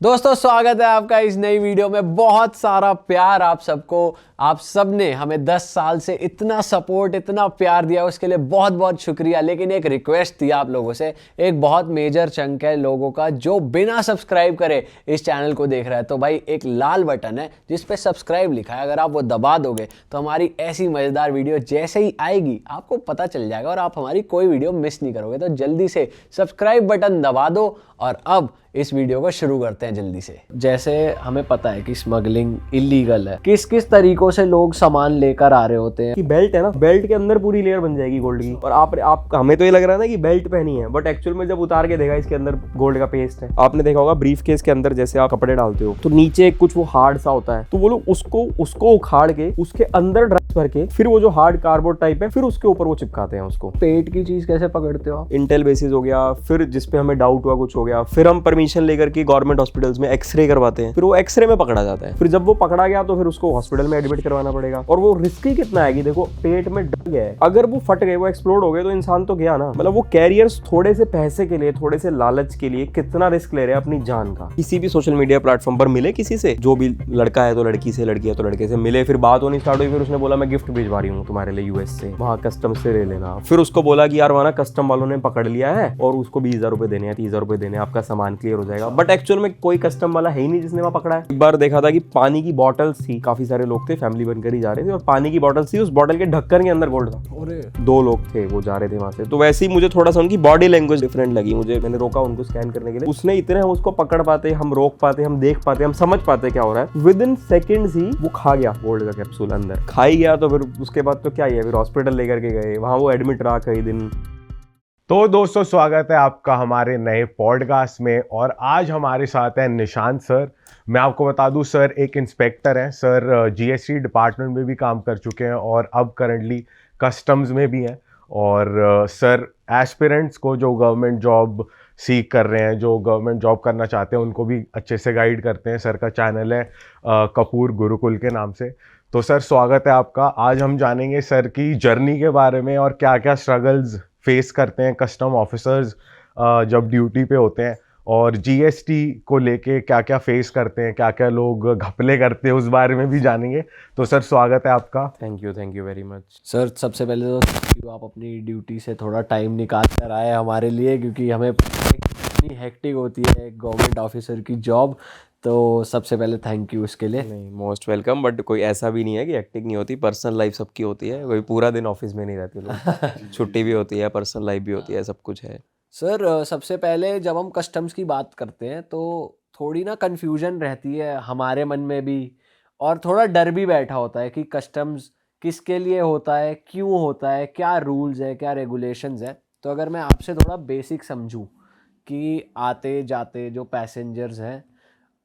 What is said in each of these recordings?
दोस्तों स्वागत है आपका इस नई वीडियो में। बहुत सारा प्यार आप सबको। आप सब ने हमें 10 साल से इतना सपोर्ट इतना प्यार दिया, उसके लिए बहुत बहुत शुक्रिया। लेकिन एक रिक्वेस्ट थी आप लोगों से, एक बहुत मेजर चंक है लोगों का जो बिना सब्सक्राइब करे इस चैनल को देख रहा है। तो भाई एक लाल बटन है जिस पे सब्सक्राइब लिखा है, अगर आप वो दबा दोगे तो हमारी ऐसी मज़ेदार वीडियो जैसे ही आएगी आपको पता चल जाएगा और आप हमारी कोई वीडियो मिस नहीं करोगे। तो जल्दी से सब्सक्राइब बटन दबा दो और अब इस वीडियो को शुरू करते हैं जल्दी से। जैसे हमें पता है कि स्मगलिंग इलीगल है, किस किस तरीकों से लोग सामान लेकर आ रहे होते हैं। कि बेल्ट है ना, बेल्ट के अंदर पूरी लेयर बन जाएगी गोल्ड की, और आप हमें तो ये लग रहा है ना कि बेल्ट पहनी है, बट एक्चुअल में जब उतार के देखा इसके अंदर गोल्ड का पेस्ट है। आपने देखा होगा ब्रीफ केस के अंदर जैसे आप कपड़े डालते हो तो नीचे कुछ वो हार्ड सा होता है, तो वो लोग उसको उखाड़ के उसके अंदर ड्रग्स भर के फिर वो जो हार्ड कार्डबोर्ड टाइप है फिर उसके ऊपर वो चिपकाते हैं उसको। पेट की चीज कैसे पकड़ते हो आप? इंटेल बेसिस हो गया, फिर जिसपे हमें डाउट हुआ कुछ हो गया, फिर हम परमिशन लेकर के गवर्नमेंट हॉस्पिटल्स में एक्सरे करवाते हैं, फिर वो एक्सरे में पकड़ा जाता है। फिर जब वो पकड़ा गया तो फिर उसको हॉस्पिटल में एडमिट करवाना पड़ेगा। और वो रिस्की कितना है कि देखो पेट में डग है, अगर वो फट गए, वो एक्सप्लोड हो गए तो इंसान तो गया ना। मतलब वो कैरियर्स थोड़े से पैसे के लिए, थोड़े से लालच के लिए कितना रिस्क ले रहे हैं अपनी जान का। किसी भी सोशल मीडिया प्लेटफॉर्म पर मिले किसी से, जो भी लड़का है तो लड़की से, लड़की है तो लड़के से मिले, फिर बात होनी स्टार्ट हुई, फिर उसने बोला मैं गिफ्ट भिजवा रही हूँ तुम्हारे लिए यूएस से, वहाँ कस्टम से ले लेना। फिर उसको बोला कि यार वहाँ कस्टम वालों ने पकड़ लिया है और उसको 20,000 रुपए देने हैं, 30,000 रुपए देने हैं, आपका सामान क्लियर हो जाएगा। बट एक्चुअल में कोई कस्टम वाला है ही नहीं जिसने वहाँ पकड़ा है। एक बार देखा था कि पानी की बॉटल्स थी, काफी सारे लोग थे, फैमिली बनकर ही जा रहे थे, और पानी की बॉटल्स थी, उस बॉटल के ढक्कन के अंदर गोल्ड था। अरे 2 लोग थे वो जा रहे थे वहां से। तो वैसे ही मुझे थोड़ा सा उनकी बॉडी लैंग्वेज डिफरेंट लगी मुझे। मैंने रोका उनको स्कैन करने के लिए, उसने इतने हम उसको पकड़ पाते, हम रोक पाते, हम देख पाते, हम समझ पाते क्या हो रहा है, विद इन सेकेंड्स ही वो खा गया गोल्ड का कैप्सूल, अंदर खा ही गया। तो फिर उसके बाद तो क्या ही है, फिर हॉस्पिटल लेकर के गए, वहां वो एडमिट रहा कई दिन। तो दोस्तों स्वागत है आपका हमारे नए पॉडकास्ट में। और आज हमारे साथ है निशांत सर। मैं आपको बता दूं सर एक इंस्पेक्टर हैं सर, जीएसटी डिपार्टमेंट में भी काम कर चुके हैं और अब करंटली कस्टम्स में भी हैं। और सर एस्पिरेंट्स को जो गवर्नमेंट जॉब सीख कर रहे हैं, जो गवर्नमेंट जॉब करना चाहते हैं, उनको भी अच्छे से गाइड करते हैं। सर का चैनल है कपूर गुरुकुल के नाम से। तो सर स्वागत है आपका। आज हम जानेंगे सर की जर्नी के बारे में और क्या क्या स्ट्रगल्स फेस करते हैं कस्टम ऑफिसर्स जब ड्यूटी पे होते हैं, और जीएसटी को लेके क्या क्या फेस करते हैं, क्या क्या लोग घपले करते हैं, उस बारे में भी जानेंगे। तो सर स्वागत है आपका। Thank you very much sir. सबसे पहले तो thank you, आप अपनी ड्यूटी से थोड़ा टाइम निकाल कर आए हमारे लिए, क्योंकि हमें इतनी हेक्टिक होती है गवर्नमेंट ऑफिसर की जॉब। तो सबसे पहले थैंक यू इसके लिए। नहीं, मोस्ट वेलकम। बट कोई ऐसा भी नहीं है कि एक्टिंग नहीं होती, पर्सनल लाइफ सबकी होती है, कोई पूरा दिन ऑफिस में नहीं रहते लोग। छुट्टी भी होती है, पर्सनल लाइफ भी होती है, सब कुछ है। सर सबसे पहले जब हम कस्टम्स की बात करते हैं तो थोड़ी ना कन्फ्यूजन रहती है हमारे मन में भी, और थोड़ा डर भी बैठा होता है कि कस्टम्स किसके लिए होता है, क्यों होता है, क्या रूल्स है, क्या रेगुलेशंस है। तो अगर मैं आपसे थोड़ा बेसिक समझूं कि आते जाते जो पैसेंजर्स हैं,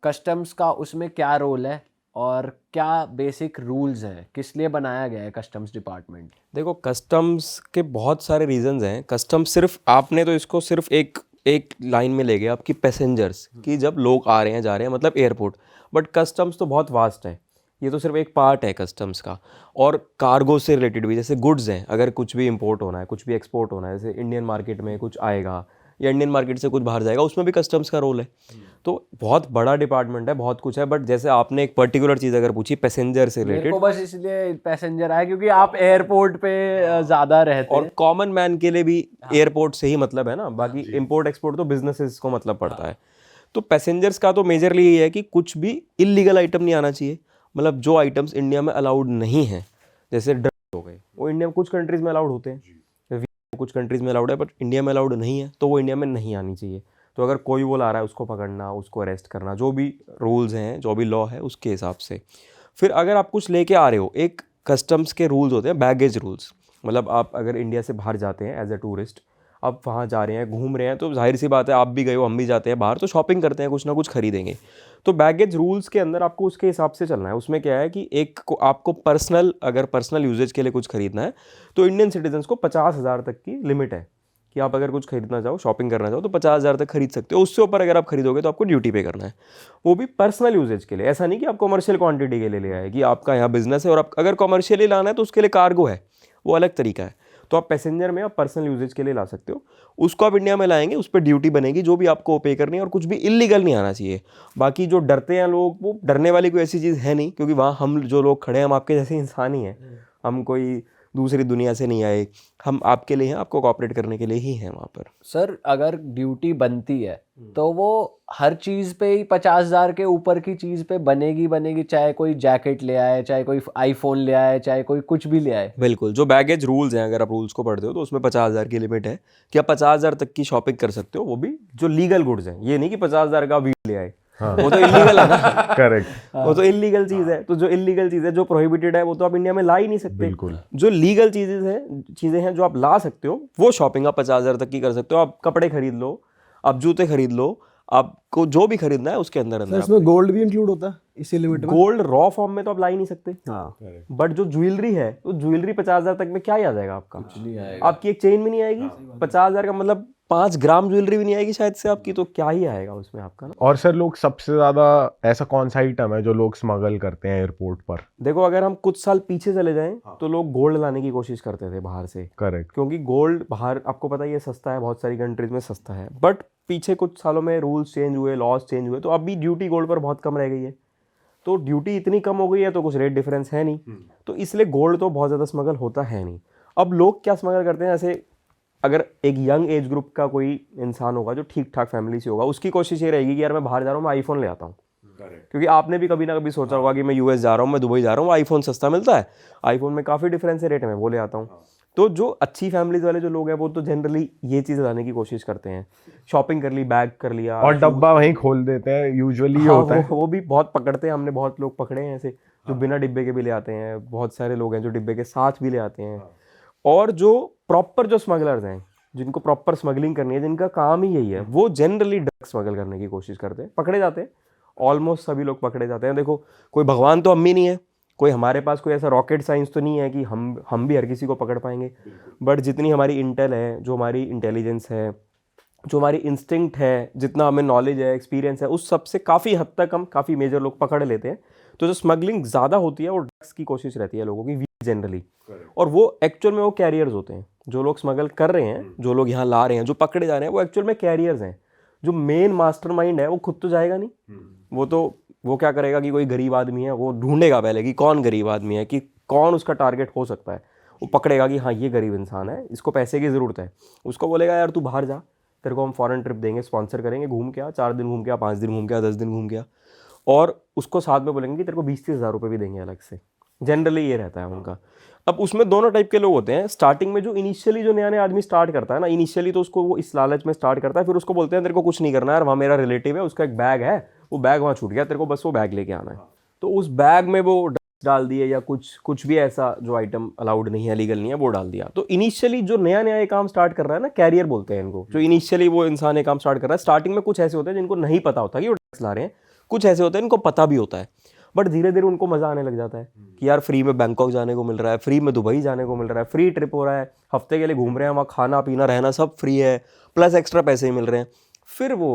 कस्टम्स का उसमें क्या रोल है और क्या बेसिक रूल्स हैं, किस लिए बनाया गया है कस्टम्स डिपार्टमेंट? देखो, कस्टम्स के बहुत सारे रीजंस हैं। कस्टम्स सिर्फ, आपने तो इसको सिर्फ एक लाइन में ले गया आपकी पैसेंजर्स की, जब लोग आ रहे हैं जा रहे हैं, मतलब एयरपोर्ट। बट कस्टम्स तो बहुत वास्ट है, ये तो सिर्फ एक पार्ट है कस्टम्स का। और कार्गो से रिलेटेड भी, जैसे गुड्स हैं, अगर कुछ भी इंपोर्ट होना है, कुछ भी एक्सपोर्ट होना है, जैसे इंडियन मार्केट में कुछ आएगा या इंडियन मार्केट से कुछ बाहर जाएगा, उसमें भी कस्टम्स का रोल है। तो बहुत बड़ा डिपार्टमेंट है, बहुत कुछ है। बट जैसे आपने एक पर्टिकुलर चीज़ अगर पूछी पैसेंजर से रिलेटेड, बस इसलिए पैसेंजर आए क्योंकि आप एयरपोर्ट पे ज़्यादा रहते और हैं। कॉमन मैन के लिए भी एयरपोर्ट से ही मतलब है ना, बाकी इंपोर्ट एक्सपोर्ट तो बिजनेसेस को मतलब पड़ता है। तो पैसेंजर्स का तो मेजरली ये है कि कुछ भी इलीगल आइटम नहीं आना चाहिए। मतलब जो आइटम्स इंडिया में अलाउड नहीं है, जैसे ड्रग्स हो गए, वो इंडिया में कुछ कंट्रीज में अलाउड होते हैं, कुछ कंट्रीज में अलाउड है, बट इंडिया में अलाउड नहीं है, तो वो इंडिया में नहीं आनी चाहिए। तो अगर कोई वो ला रहा है, उसको पकड़ना, उसको अरेस्ट करना, जो भी रूल्स हैं, जो भी लॉ है उसके हिसाब से। फिर अगर आप कुछ लेके आ रहे हो, एक कस्टम्स के रूल्स होते हैं, बैगेज रूल्स। मतलब आप अगर इंडिया से बाहर जाते हैं एज ए टूरिस्ट, आप वहाँ जा रहे हैं, घूम रहे हैं, तो जाहिर सी बात है, आप भी गए हो, हम भी जाते हैं बाहर, तो शॉपिंग करते हैं, कुछ ना कुछ खरीदेंगे। तो बैगेज रूल्स के अंदर आपको उसके हिसाब से चलना है। उसमें क्या है कि एक को आपको पर्सनल, अगर पर्सनल यूजेज के लिए कुछ खरीदना है, तो इंडियन सिटीजन्स को 50,000 तक की लिमिट है कि आप अगर कुछ खरीदना चाहो, शॉपिंग करना चाहो, तो 50,000 तक खरीद सकते हो। उससे ऊपर अगर आप खरीदोगे तो आपको ड्यूटी पे करना है, वो भी पर्सनल यूजेज के लिए। ऐसा नहीं कि आप कमर्शियल क्वांटिटी के लिए ले आए, कि आपका यहाँ बिजनेस है और आप अगर कमर्शियली लाना है तो उसके लिए कार्गो है, वो अलग तरीका है। तो आप पैसेंजर में आप पर्सनल यूजेज के लिए ला सकते हो, उसको आप इंडिया में लाएंगे, उस पर ड्यूटी बनेगी जो भी आपको पे करनी है, और कुछ भी इलीगल नहीं आना चाहिए। बाकी जो डरते हैं लोग, वो डरने वाली कोई ऐसी चीज़ है नहीं, क्योंकि वहाँ हम जो लोग खड़े हैं हम आपके जैसे इंसान ही हैं, हम कोई दूसरी दुनिया से नहीं आए, हम आपके लिए हैं, आपको कोऑपरेट करने के लिए ही हैं वहाँ पर। सर अगर ड्यूटी बनती है तो वो हर चीज़ पे ही 50,000 के ऊपर की चीज़ पे बनेगी, चाहे कोई जैकेट ले आए, चाहे कोई आईफोन ले आए, चाहे कोई कुछ भी ले आए। बिल्कुल, जो बैगेज रूल्स हैं, अगर आप रूल्स को पढ़ते हो तो उसमें 50,000 की लिमिट है कि आप 50,000 तक की शॉपिंग कर सकते हो, वो भी जो लीगल गुड्स हैं। ये नहीं कि 50,000 का वीड ले आए, वो तो इलीगल है ना। करेक्ट। वो तो इलीगल चीज है। तो जो इलीगल चीज है, जो प्रोहिबिटेड है, वो तो आप इंडिया में ला ही नहीं सकते। बिल्कुल। जो लीगल चीजें हैं जो आप ला सकते हो, वो शॉपिंग आप 50,000 तक की कर सकते हो। आप कपड़े खरीद लो, आप जूते खरीद लो, आपको जो भी खरीदना है उसके अंदर अंदर। इसमें गोल्ड भी इंक्लूड होता है इसी लिमिट में? गोल्ड रॉ फॉर्म में तो आप ला ही नहीं सकते। हाँ, बट जो ज्वेलरी है, तो ज्वेलरी 50,000 तक में क्या ही आ जाएगा आपका? आपकी एक चेन भी नहीं आएगी। 50,000 का मतलब 5 ग्राम ज्वेलरी भी नहीं आएगी शायद से आपकी, तो क्या ही आएगा उसमें आपका ना। और सर लोग सबसे ज्यादा ऐसा कौन सा आइटम है जो लोग स्मगल करते हैं एयरपोर्ट पर? देखो, अगर हम कुछ साल पीछे चले जाएं तो लोग गोल्ड लाने की कोशिश करते थे बाहर से, करेक्ट। क्योंकि गोल्ड बाहर आपको पता ही है सस्ता है, बहुत सारी कंट्रीज में सस्ता है। बट पीछे कुछ सालों में रूल्स चेंज हुए, लॉज चेंज हुए, तो अब भी ड्यूटी गोल्ड पर बहुत कम रह गई है। तो ड्यूटी इतनी कम हो गई है तो कुछ रेट डिफरेंस है नहीं, तो इसलिए गोल्ड तो बहुत ज़्यादा स्मगल होता है नहीं। अब लोग क्या स्मगल करते हैं, जैसे अगर एक यंग एज ग्रुप का कोई इंसान होगा जो ठीक ठाक फैमिली से होगा, उसकी कोशिश ये रहेगी कि यार मैं बाहर जा रहा हूँ, मैं आईफोन ले आता हूँ। क्योंकि आपने भी कभी ना कभी सोचा होगा कि मैं यूएस जा रहा हूँ, मैं दुबई जा रहा हूँ, आईफोन सस्ता मिलता है, आईफोन में काफ़ी डिफरेंस है रेट में, वो ले आता हूँ। तो जो अच्छी फैमिलीज वाले जो लोग हैं वो तो जनरली ये चीज़ लाने की कोशिश करते हैं। शॉपिंग कर ली, बैग कर लिया, और डब्बा वहीं खोल देते हैं, यूजुअली ये हाँ, होता है। वो भी बहुत पकड़ते हैं, हमने बहुत लोग पकड़े हैं ऐसे जो बिना डिब्बे के भी ले आते हैं। बहुत सारे लोग हैं जो डिब्बे के साथ भी ले आते हैं। और जो प्रॉपर जो स्मगलर्स हैं, जिनको प्रॉपर स्मगलिंग करनी है, जिनका काम ही यही है, वो जनरली ड्रग स्मगल करने की कोशिश करते हैं, पकड़े जाते हैं। ऑलमोस्ट सभी लोग पकड़े जाते हैं। देखो, कोई भगवान तो हम ही नहीं है, कोई हमारे पास कोई ऐसा रॉकेट साइंस तो नहीं है कि हम भी हर किसी को पकड़ पाएंगे। बट जितनी हमारी इंटेल है, जो हमारी इंटेलिजेंस है, जो हमारी इंस्टिंक्ट है, जितना हमें नॉलेज है, एक्सपीरियंस है, उस सब से काफ़ी हद तक हम काफ़ी मेजर लोग पकड़ लेते हैं। तो जो स्मगलिंग ज़्यादा होती है वो ड्रग्स की कोशिश रहती है लोगों की जनरली, और वो एक्चुअल में वो कैरियर्स होते हैं। जो लोग स्मगल कर रहे हैं, जो लोग यहाँ ला रहे हैं, जो पकड़े जा रहे हैं, वो एक्चुअल में कैरियर्स हैं। जो मेन मास्टरमाइंड है वो खुद तो जाएगा नहीं। वो क्या करेगा कि कोई गरीब आदमी है, वो ढूंढेगा पहले कि कौन गरीब आदमी है, कि कौन उसका टारगेट हो सकता है। वो पकड़ेगा कि हाँ, ये गरीब इंसान है, इसको पैसे की ज़रूरत है। उसको बोलेगा यार तू बाहर जा, तेरे को हम फॉरेन ट्रिप देंगे, स्पॉन्सर करेंगे, घूम के आ, 4 दिन घूम के आ, 5 दिन घूम के आ, 10 दिन घूम के आ। और उसको साथ में बोलेंगे कि तेरे को 20-30 हज़ार रुपये भी देंगे अलग से। जनरली ये रहता है उनका। अब उसमें दोनों टाइप के लोग होते हैं। स्टार्टिंग में जो इनिशियली जो नया आदमी स्टार्ट करता है ना, इनिशियली तो उसको वो इस लालच में स्टार्ट करता है, फिर उसको बोलते हैं तेरे को कुछ नहीं करना है, वहाँ मेरा रिलेटिव है, उसका एक बैग है, वो बैग वहाँ छूट गया, तेरे को बस वो बैग लेके आना है। तो उस बैग में वो ड्रग्स डाल दिए या कुछ भी ऐसा जो आइटम अलाउड नहीं है, लीगल नहीं है, वो डाल दिया। तो इनिशियली जो नया ये काम स्टार्ट कर रहा है ना, कैरियर बोलते हैं इनको। जो इनिशियली वो इंसान ये काम स्टार्ट कर रहा है, स्टार्टिंग में कुछ ऐसे होते हैं जिनको नहीं पता होता कि वो ड्रग्स ला रहे हैं, कुछ ऐसे होते हैं इनको पता भी होता है। बट धीरे धीरे उनको मज़ा आने लग जाता है कि यार फ्री में बैंकॉक जाने को मिल रहा है, फ्री में दुबई जाने को मिल रहा है, फ्री ट्रिप हो रहा है, हफ्ते के लिए घूम रहे हैं, वहाँ खाना पीना रहना सब फ्री है, प्लस एक्स्ट्रा पैसे ही मिल रहे हैं। फिर वो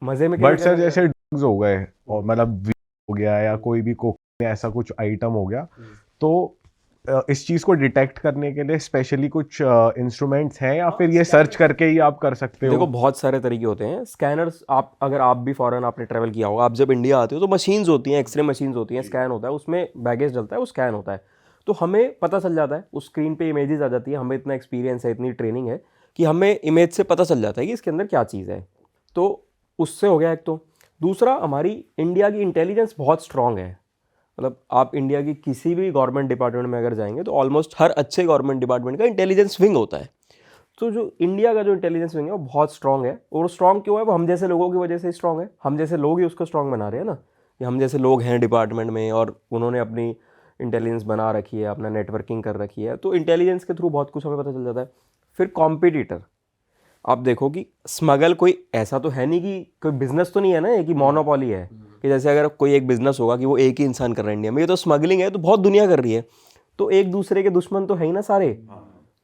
मज़े में। बट सर जैसे ड्रग्स हो गए और मतलब वीड हो गया या कोई भी कोकेन ऐसा कुछ आइटम हो गया, तो इस चीज को डिटेक्ट करने के लिए स्पेशली कुछ इंस्ट्रूमेंट्स हैं या फिर ये सर्च करके ही आप कर सकते हो? देखो, बहुत सारे तरीके होते हैं। स्कैनर्स, अगर आप भी फॉरेन आपने ट्रैवल किया होगा, आप जब इंडिया आते हो तो मशीन्स होती हैं, एक्सरे मशीन्स होती हैं, स्कैन होता है, उसमें बैगेज डलता है, वो स्कैन होता है, तो हमें पता चल जाता है, उस स्क्रीन पे इमेजेस आ जाती है। हमें इतना एक्सपीरियंस है, इतनी ट्रेनिंग है कि हमें इमेज से पता चल जाता है कि इसके अंदर क्या चीज़ है। तो उससे हो गया एक। तो दूसरा, हमारी इंडिया की इंटेलिजेंस बहुत स्ट्रांग है। मतलब आप इंडिया की किसी भी गवर्नमेंट डिपार्टमेंट में अगर जाएंगे तो ऑलमोस्ट हर अच्छे गवर्नमेंट डिपार्टमेंट का इंटेलिजेंस विंग होता है। तो जो इंडिया का जो इंटेलिजेंस विंग है वो बहुत स्ट्रांग है। और स्ट्रांग क्यों है? वो हम जैसे लोगों की वजह से स्ट्रांग है। हम जैसे लोग ही उसको स्ट्रांग बना रहे हैं ना, कि हम जैसे लोग हैं डिपार्टमेंट में और उन्होंने अपनी इंटेलिजेंस बना रखी है, अपना नेटवर्किंग कर रखी है, तो इंटेलिजेंस के थ्रू बहुत कुछ हमें पता चल जाता है। फिर कॉम्पिटिटर, आप देखो कि स्मगल कोई ऐसा तो है नहीं कि कोई बिजनेस तो नहीं है ना कि मोनोपोली है, कि जैसे अगर कोई एक बिजनेस होगा कि वो एक ही इंसान कर रहा है इंडिया में, ये तो स्मगलिंग है तो बहुत दुनिया कर रही है, तो एक दूसरे के दुश्मन तो है ही ना सारे।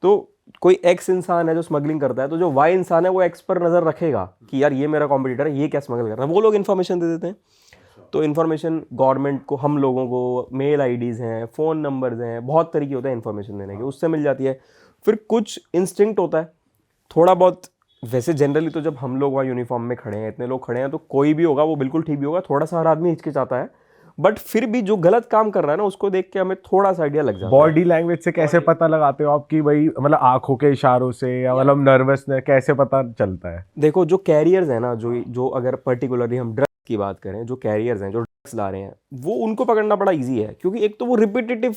तो कोई एक्स इंसान है जो स्मगलिंग करता है, तो जो वाई इंसान है वो एक्स पर नज़र रखेगा कि यार ये मेरा कॉम्पिटिटर है, ये क्या स्मगल कर रहा है, वो लोग इन्फॉर्मेशन दे देते हैं। तो इन्फॉर्मेशन गवर्नमेंट को, हम लोगों को मेल आईडीज़ हैं, फ़ोन नंबर्स हैं, बहुत तरीके होते हैं इन्फॉर्मेशन देने के, उससे मिल जाती है। फिर कुछ इंस्टिंक्ट होता है थोड़ा बहुत। वैसे जनरली तो जब हम लोग वहाँ यूनिफॉर्म में खड़े हैं, इतने लोग खड़े हैं, तो कोई भी होगा वो बिल्कुल ठीक भी होगा, थोड़ा सा हर आदमी हिचकिचाता है, बट फिर भी जो गलत काम कर रहा है ना उसको देख के हमें थोड़ा सा आइडिया लग जाता है। बॉडी लैंग्वेज से कैसे पता लगाते हो आप कि भाई मतलब आंखों के इशारों से या मतलब नर्वसनेस कैसे पता चलता है? देखो जो कैरियर्स हैं ना, जो अगर पर्टिकुलरली हम ड्रग्स की बात करें, जो कैरियर्स हैं जो ड्रग्स ला रहे हैं, वो उनको पकड़ना बड़ा ईजी है, क्योंकि एक तो वो रिपीटेटिव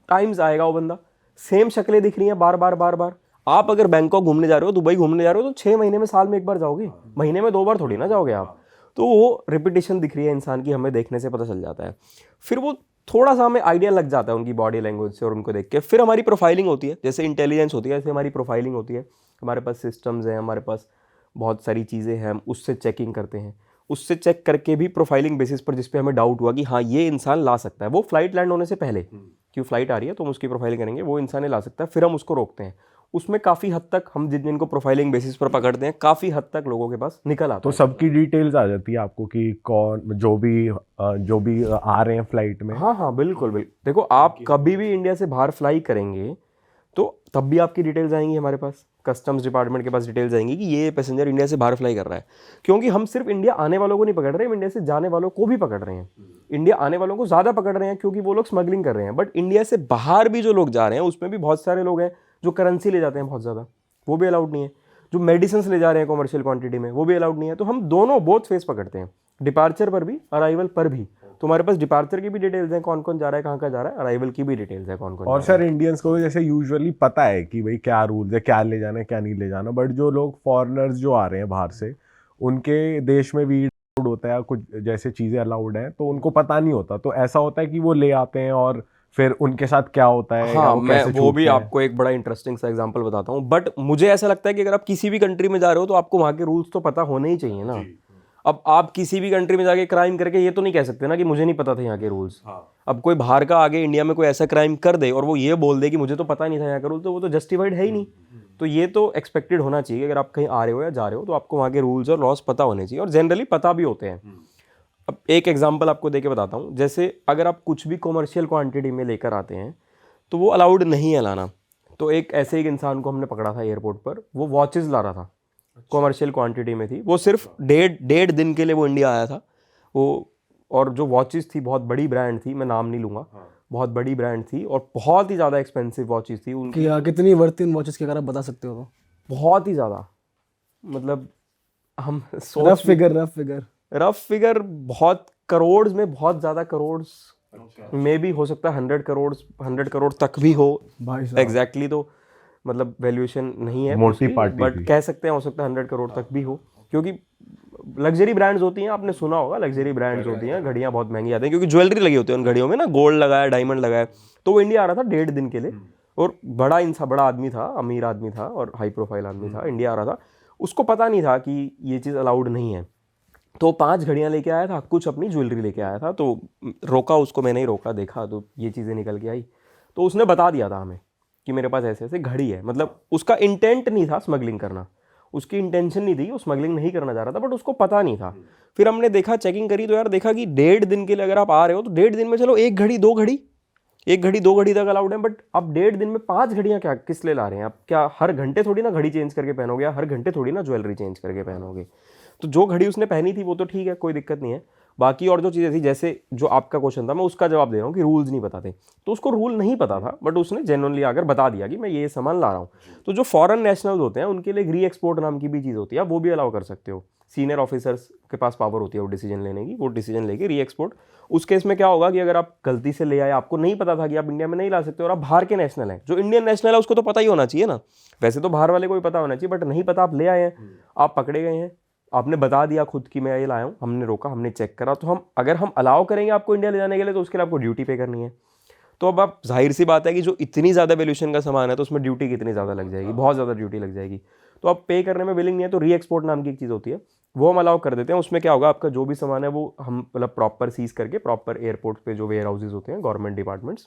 टाइम्स आएगा, वो बंदा सेम शक्लें दिख रही हैं बार बार बार बार। आप अगर बैंकॉक घूमने जा रहे हो, दुबई घूमने जा रहे हो, तो 6 महीने में, साल में एक बार जाओगे, महीने में 2 बार थोड़ी ना जाओगे आप। तो वो रिपीटेशन दिख रही है इंसान की, हमें देखने से पता चल जाता है। फिर वो थोड़ा सा हमें आइडिया लग जाता है उनकी बॉडी लैंग्वेज से और उनको देख के। फिर हमारी प्रोफाइलिंग होती है, जैसे इंटेलिजेंस होती है ऐसे हमारी प्रोफाइलिंग होती है। हमारे पास सिस्टम्स हैं, हमारे पास बहुत सारी चीज़ें हैं, हम उससे चेकिंग करते हैं। उससे चेक करके भी प्रोफाइलिंग बेसिस पर जिस पे हमें डाउट हुआ कि हाँ ये इंसान ला सकता है, वो फ्लाइट लैंड होने से पहले, क्यों फ्लाइट आ रही है तो हम उसकी प्रोफाइलिंग करेंगे, वो इंसान ही ला सकता है, फिर हम उसको रोकते हैं। उसमें काफ़ी हद तक हम जिनको प्रोफाइलिंग बेसिस पर पकड़ते हैं, काफ़ी हद तक लोगों के पास निकल आता तो है। सबकी डिटेल्स आ जाती है आपको कि कौन जो भी आ रहे हैं फ्लाइट में? हाँ हाँ बिल्कुल बिल्कुल। देखो आप कभी भी इंडिया से बाहर फ्लाई करेंगे तो तब भी आपकी डिटेल्स आएंगी हमारे पास, कस्टम्स डिपार्टमेंट के पास डिटेल्स आएंगी कि ये पैसेंजर इंडिया से बाहर फ्लाई कर रहा है। क्योंकि हम सिर्फ इंडिया आने वालों को नहीं पकड़ रहे, हम इंडिया से जाने वालों को भी पकड़ रहे हैं। इंडिया आने वालों को ज़्यादा पकड़ रहे हैं क्योंकि वो लोग स्मगलिंग कर रहे हैं, बट इंडिया से बाहर भी जो लोग जा रहे हैं उसमें भी बहुत सारे लोग हैं जो करेंसी ले जाते हैं बहुत ज़्यादा, वो भी अलाउड नहीं है। जो मेडिसिन ले जा रहे हैं कॉमर्शियल क्वांटिटी में, वो भी अलाउड नहीं है। तो हम दोनों बोथ फेस पकड़ते हैं, डिपार्चर पर भी, अराइवल पर भी। तो हमारे पास डिपार्चर की भी डिटेल्स हैं, कौन कौन जा रहा है, कहाँ कहाँ जा रहा है, अराइवल की भी डिटेल्स है, कौन कौन और जा रहा सर इंडियंस को जैसे यूजुअली पता है कि भाई क्या रूल्स है, क्या ले जाना है क्या नहीं ले जाना, बट जो लोग फॉरेनर्स जो आ रहे हैं बाहर से, उनके देश में भी अलाउड होता है, कुछ जैसे चीज़ें अलाउड हैं, तो उनको पता नहीं होता। तो ऐसा होता है कि वो ले आते हैं और फिर उनके साथ क्या होता है या हाँ, वो मैं कैसे वो भी छूटते हैं? आपको एक बड़ा इंटरेस्टिंग सा एग्जांपल बताता हूँ। बट मुझे ऐसा लगता है कि अगर आप किसी भी कंट्री में जा रहे हो तो आपको वहाँ के रूल्स तो पता होने ही चाहिए ना। अब आप किसी भी कंट्री में जाके क्राइम करके ये तो नहीं कह सकते ना कि मुझे नहीं पता था यहाँ के रूल्स। अब कोई बाहर का आगे इंडिया में कोई ऐसा क्राइम कर दे और वो ये बोल दे कि मुझे तो पता नहीं था यहाँ का रूल, तो वो तो जस्टिफाइड है ही नहीं। तो ये तो एक्सपेक्टेड होना चाहिए, अगर आप कहीं आ रहे हो या जा रहे हो तो आपको वहाँ के रूल्स और लॉस पता होने चाहिए, और जनरली पता भी होते हैं। अब एक एग्जांपल आपको देके बताता हूँ। जैसे अगर आप कुछ भी कॉमर्शियल क्वांटिटी में लेकर आते हैं तो वो अलाउड नहीं है लाना। तो एक ऐसे एक इंसान को हमने पकड़ा था एयरपोर्ट पर, वो वॉचेस ला रहा था, कॉमर्शियल क्वांटिटी में थी वो, सिर्फ डेढ़ दिन के लिए वो इंडिया आया था वो। और जो वॉचेस थी बहुत बड़ी ब्रांड थी, मैं नाम नहीं लूँगा, बहुत बड़ी ब्रांड थी और बहुत ही ज़्यादा एक्सपेंसिव वॉचेस थी उनकी। कितनी वर्थ इन वॉचेस की अगर आप बता सकते हो तो? बहुत ही ज़्यादा, मतलब हम रफ फिगर बहुत करोड़ में, बहुत ज़्यादा करोड़ में भी हो सकता है, 100 करोड़ तक भी हो भाई साहब। एग्जैक्टली। तो मतलब वैल्यूएशन नहीं है मोटी पार्टी बट थी। कह सकते हैं हो सकता है 100 करोड़ तक भी हो, क्योंकि लग्जरी ब्रांड्स होती हैं, आपने सुना होगा, लग्जरी ब्रांड्स होती हैं, घड़ियां बहुत महंगी आती हैं क्योंकि ज्वेलरी लगी होती है उन घड़ियों में ना, गोल्ड लगाया, डायमंड लगाया। तो वो इंडिया आ रहा था डेढ़ दिन के लिए, और बड़ा इंसान, बड़ा आदमी था, अमीर आदमी था और हाई प्रोफाइल आदमी था, इंडिया आ रहा था। उसको पता नहीं था कि ये चीज़ अलाउड नहीं है। तो 5 घड़ियां लेके आया था, कुछ अपनी ज्वेलरी लेके आया था। तो रोका उसको, मैंने ही रोका, देखा तो ये चीज़ें निकल के आई। तो उसने बता दिया था हमें कि मेरे पास ऐसे ऐसे घड़ी है। मतलब उसका इंटेंट नहीं था स्मगलिंग करना, उसकी इंटेंशन नहीं थी, वो स्मगलिंग नहीं करना चाह रहा था, बट उसको पता नहीं था। फिर हमने देखा, चेकिंग करी तो यार देखा कि डेढ़ दिन के लिए अगर आप आ रहे हो तो डेढ़ दिन में चलो एक घड़ी दो घड़ी तक अलाउड है, बट अब डेढ़ दिन में 5 घड़ियां क्या किस लिए ला रहे हैं आप? क्या हर घंटे थोड़ी ना घड़ी चेंज करके पहनोगे, या हर घंटे थोड़ी ना ज्वेलरी चेंज करके पहनोगे? तो जो घड़ी उसने पहनी थी वो तो ठीक है, कोई दिक्कत नहीं है। बाकी और जो चीज़ें थी, जैसे जो आपका क्वेश्चन था, मैं उसका जवाब दे रहा हूँ कि रूल्स नहीं पता थे। तो उसको रूल नहीं पता था, बट उसने जेन्युइनली आकर बता दिया कि मैं ये सामान ला रहा हूँ। तो जो फॉरेन नेशनल्स होते हैं उनके लिए री एक्सपोर्ट नाम की भी चीज़ होती है, वो भी अलाउ कर सकते हो। सीनियर ऑफिसर्स के पास पावर होती है वो डिसीजन लेने की, वो डिसीजन लेके री एक्सपोर्ट। उस केस में क्या होगा कि अगर आप गलती से ले आए, आपको नहीं पता था कि आप इंडिया में नहीं ला सकते और आप बाहर के नेशनल हैं, जो इंडियन नेशनल है उसको तो पता ही होना चाहिए ना, वैसे तो बाहर वाले को भी पता होना चाहिए, बट नहीं पता, आप ले आए हैं, आप पकड़े गए हैं, आपने बता दिया खुद कि मैं ये लाया हूँ, हमने रोका, हमने चेक करा। तो हम अगर हम अलाउ करेंगे आपको इंडिया ले जाने के लिए तो उसके लिए आपको ड्यूटी पे करनी है। तो अब आप, जाहिर सी बात है कि जो इतनी ज़्यादा वैल्यूएशन का सामान है तो उसमें ड्यूटी कितनी ज़्यादा लग जाएगी, बहुत ज़्यादा ड्यूटी लग जाएगी। तो आप पे करने में विलिंग नहीं है, तो री एक्सपोर्ट नाम की एक चीज़ होती है, वो हम अलाउ कर देते हैं। उसमें क्या होगा, आपका जो भी सामान है वो हम मतलब प्रॉपर सीज करके, प्रॉपर एयरपोर्ट पे जो वेयर हाउसेज होते हैं गवर्नमेंट डिपार्टमेंट्स,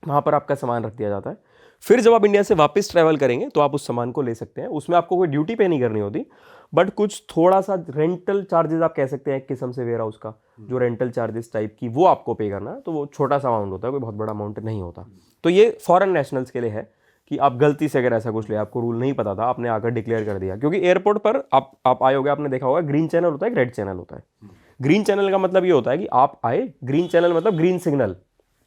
वहाँ पर आपका सामान रख दिया जाता है। फिर जब आप इंडिया से वापस ट्रैवल करेंगे तो आप उस सामान को ले सकते हैं। उसमें आपको कोई ड्यूटी पे नहीं करनी होती, बट कुछ थोड़ा सा रेंटल चार्जेस आप कह सकते हैं एक किस्म से, वेयर हाउस का जो रेंटल चार्जेस टाइप की, वो आपको पे करना है। तो वो छोटा सा अमाउंट होता है, कोई बहुत बड़ा अमाउंट नहीं होता। तो ये फॉरेन नेशनल्स के लिए है कि आप गलती से अगर ऐसा कुछ ले, आपको रूल नहीं पता था, आपने आकर डिक्लेयर कर दिया, क्योंकि एयरपोर्ट पर आप आए होगे, आपने देखा होगा ग्रीन चैनल होता है, रेड चैनल होता है। ग्रीन चैनल का मतलब ये होता है कि आप आए, ग्रीन चैनल मतलब green signal,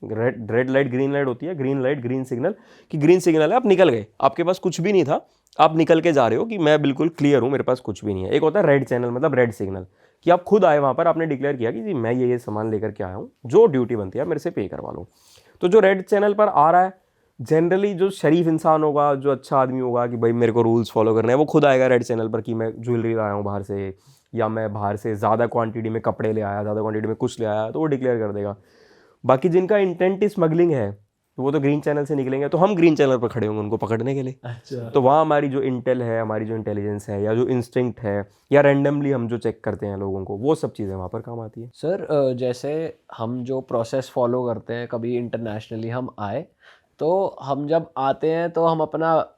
red light green light होती है, ग्रीन लाइट ग्रीन सिग्नल, कि ग्रीन सिग्नल है, आप निकल गए, आपके पास कुछ भी नहीं था, आप निकल के जा रहे हो कि मैं बिल्कुल क्लियर हूँ, मेरे पास कुछ भी नहीं है। एक होता है रेड चैनल मतलब रेड सिग्नल, कि आप खुद आए वहाँ पर, आपने डिक्लेयर किया कि जी मैं ये सामान लेकर के आया हूँ, जो ड्यूटी बनती है मेरे से पे करवा लो। तो जो रेड चैनल पर आ रहा है, जनरली जो शरीफ इंसान होगा, जो अच्छा आदमी होगा कि भाई मेरे को रूल्स फॉलो करने हैं, वो खुद आएगा रेड चैनल पर कि मैं ज्वेलरी लाया हूँ बाहर से, या मैं बाहर से ज़्यादा क्वांटिटी में कपड़े ले आया, ज़्यादा क्वांटिटी में कुछ ले आया, तो वो डिक्लेयर कर देगा। बाकी जिनका इंटेंट स्मगलिंग है, तो वो तो ग्रीन चैनल से निकलेंगे, तो हम ग्रीन चैनल पर खड़े होंगे उनको पकड़ने के लिए। अच्छा। तो वहाँ हमारी जो इंटेल है, हमारी जो इंटेलिजेंस है, या जो इंस्टिंक्ट है, या रैंडमली हम जो चेक करते हैं लोगों को, वो सब चीज़ें वहाँ पर काम आती है। सर जैसे हम जो प्रोसेस फॉलो करते हैं, कभी इंटरनेशनली हम आए, तो हम जब आते हैं तो हम अपना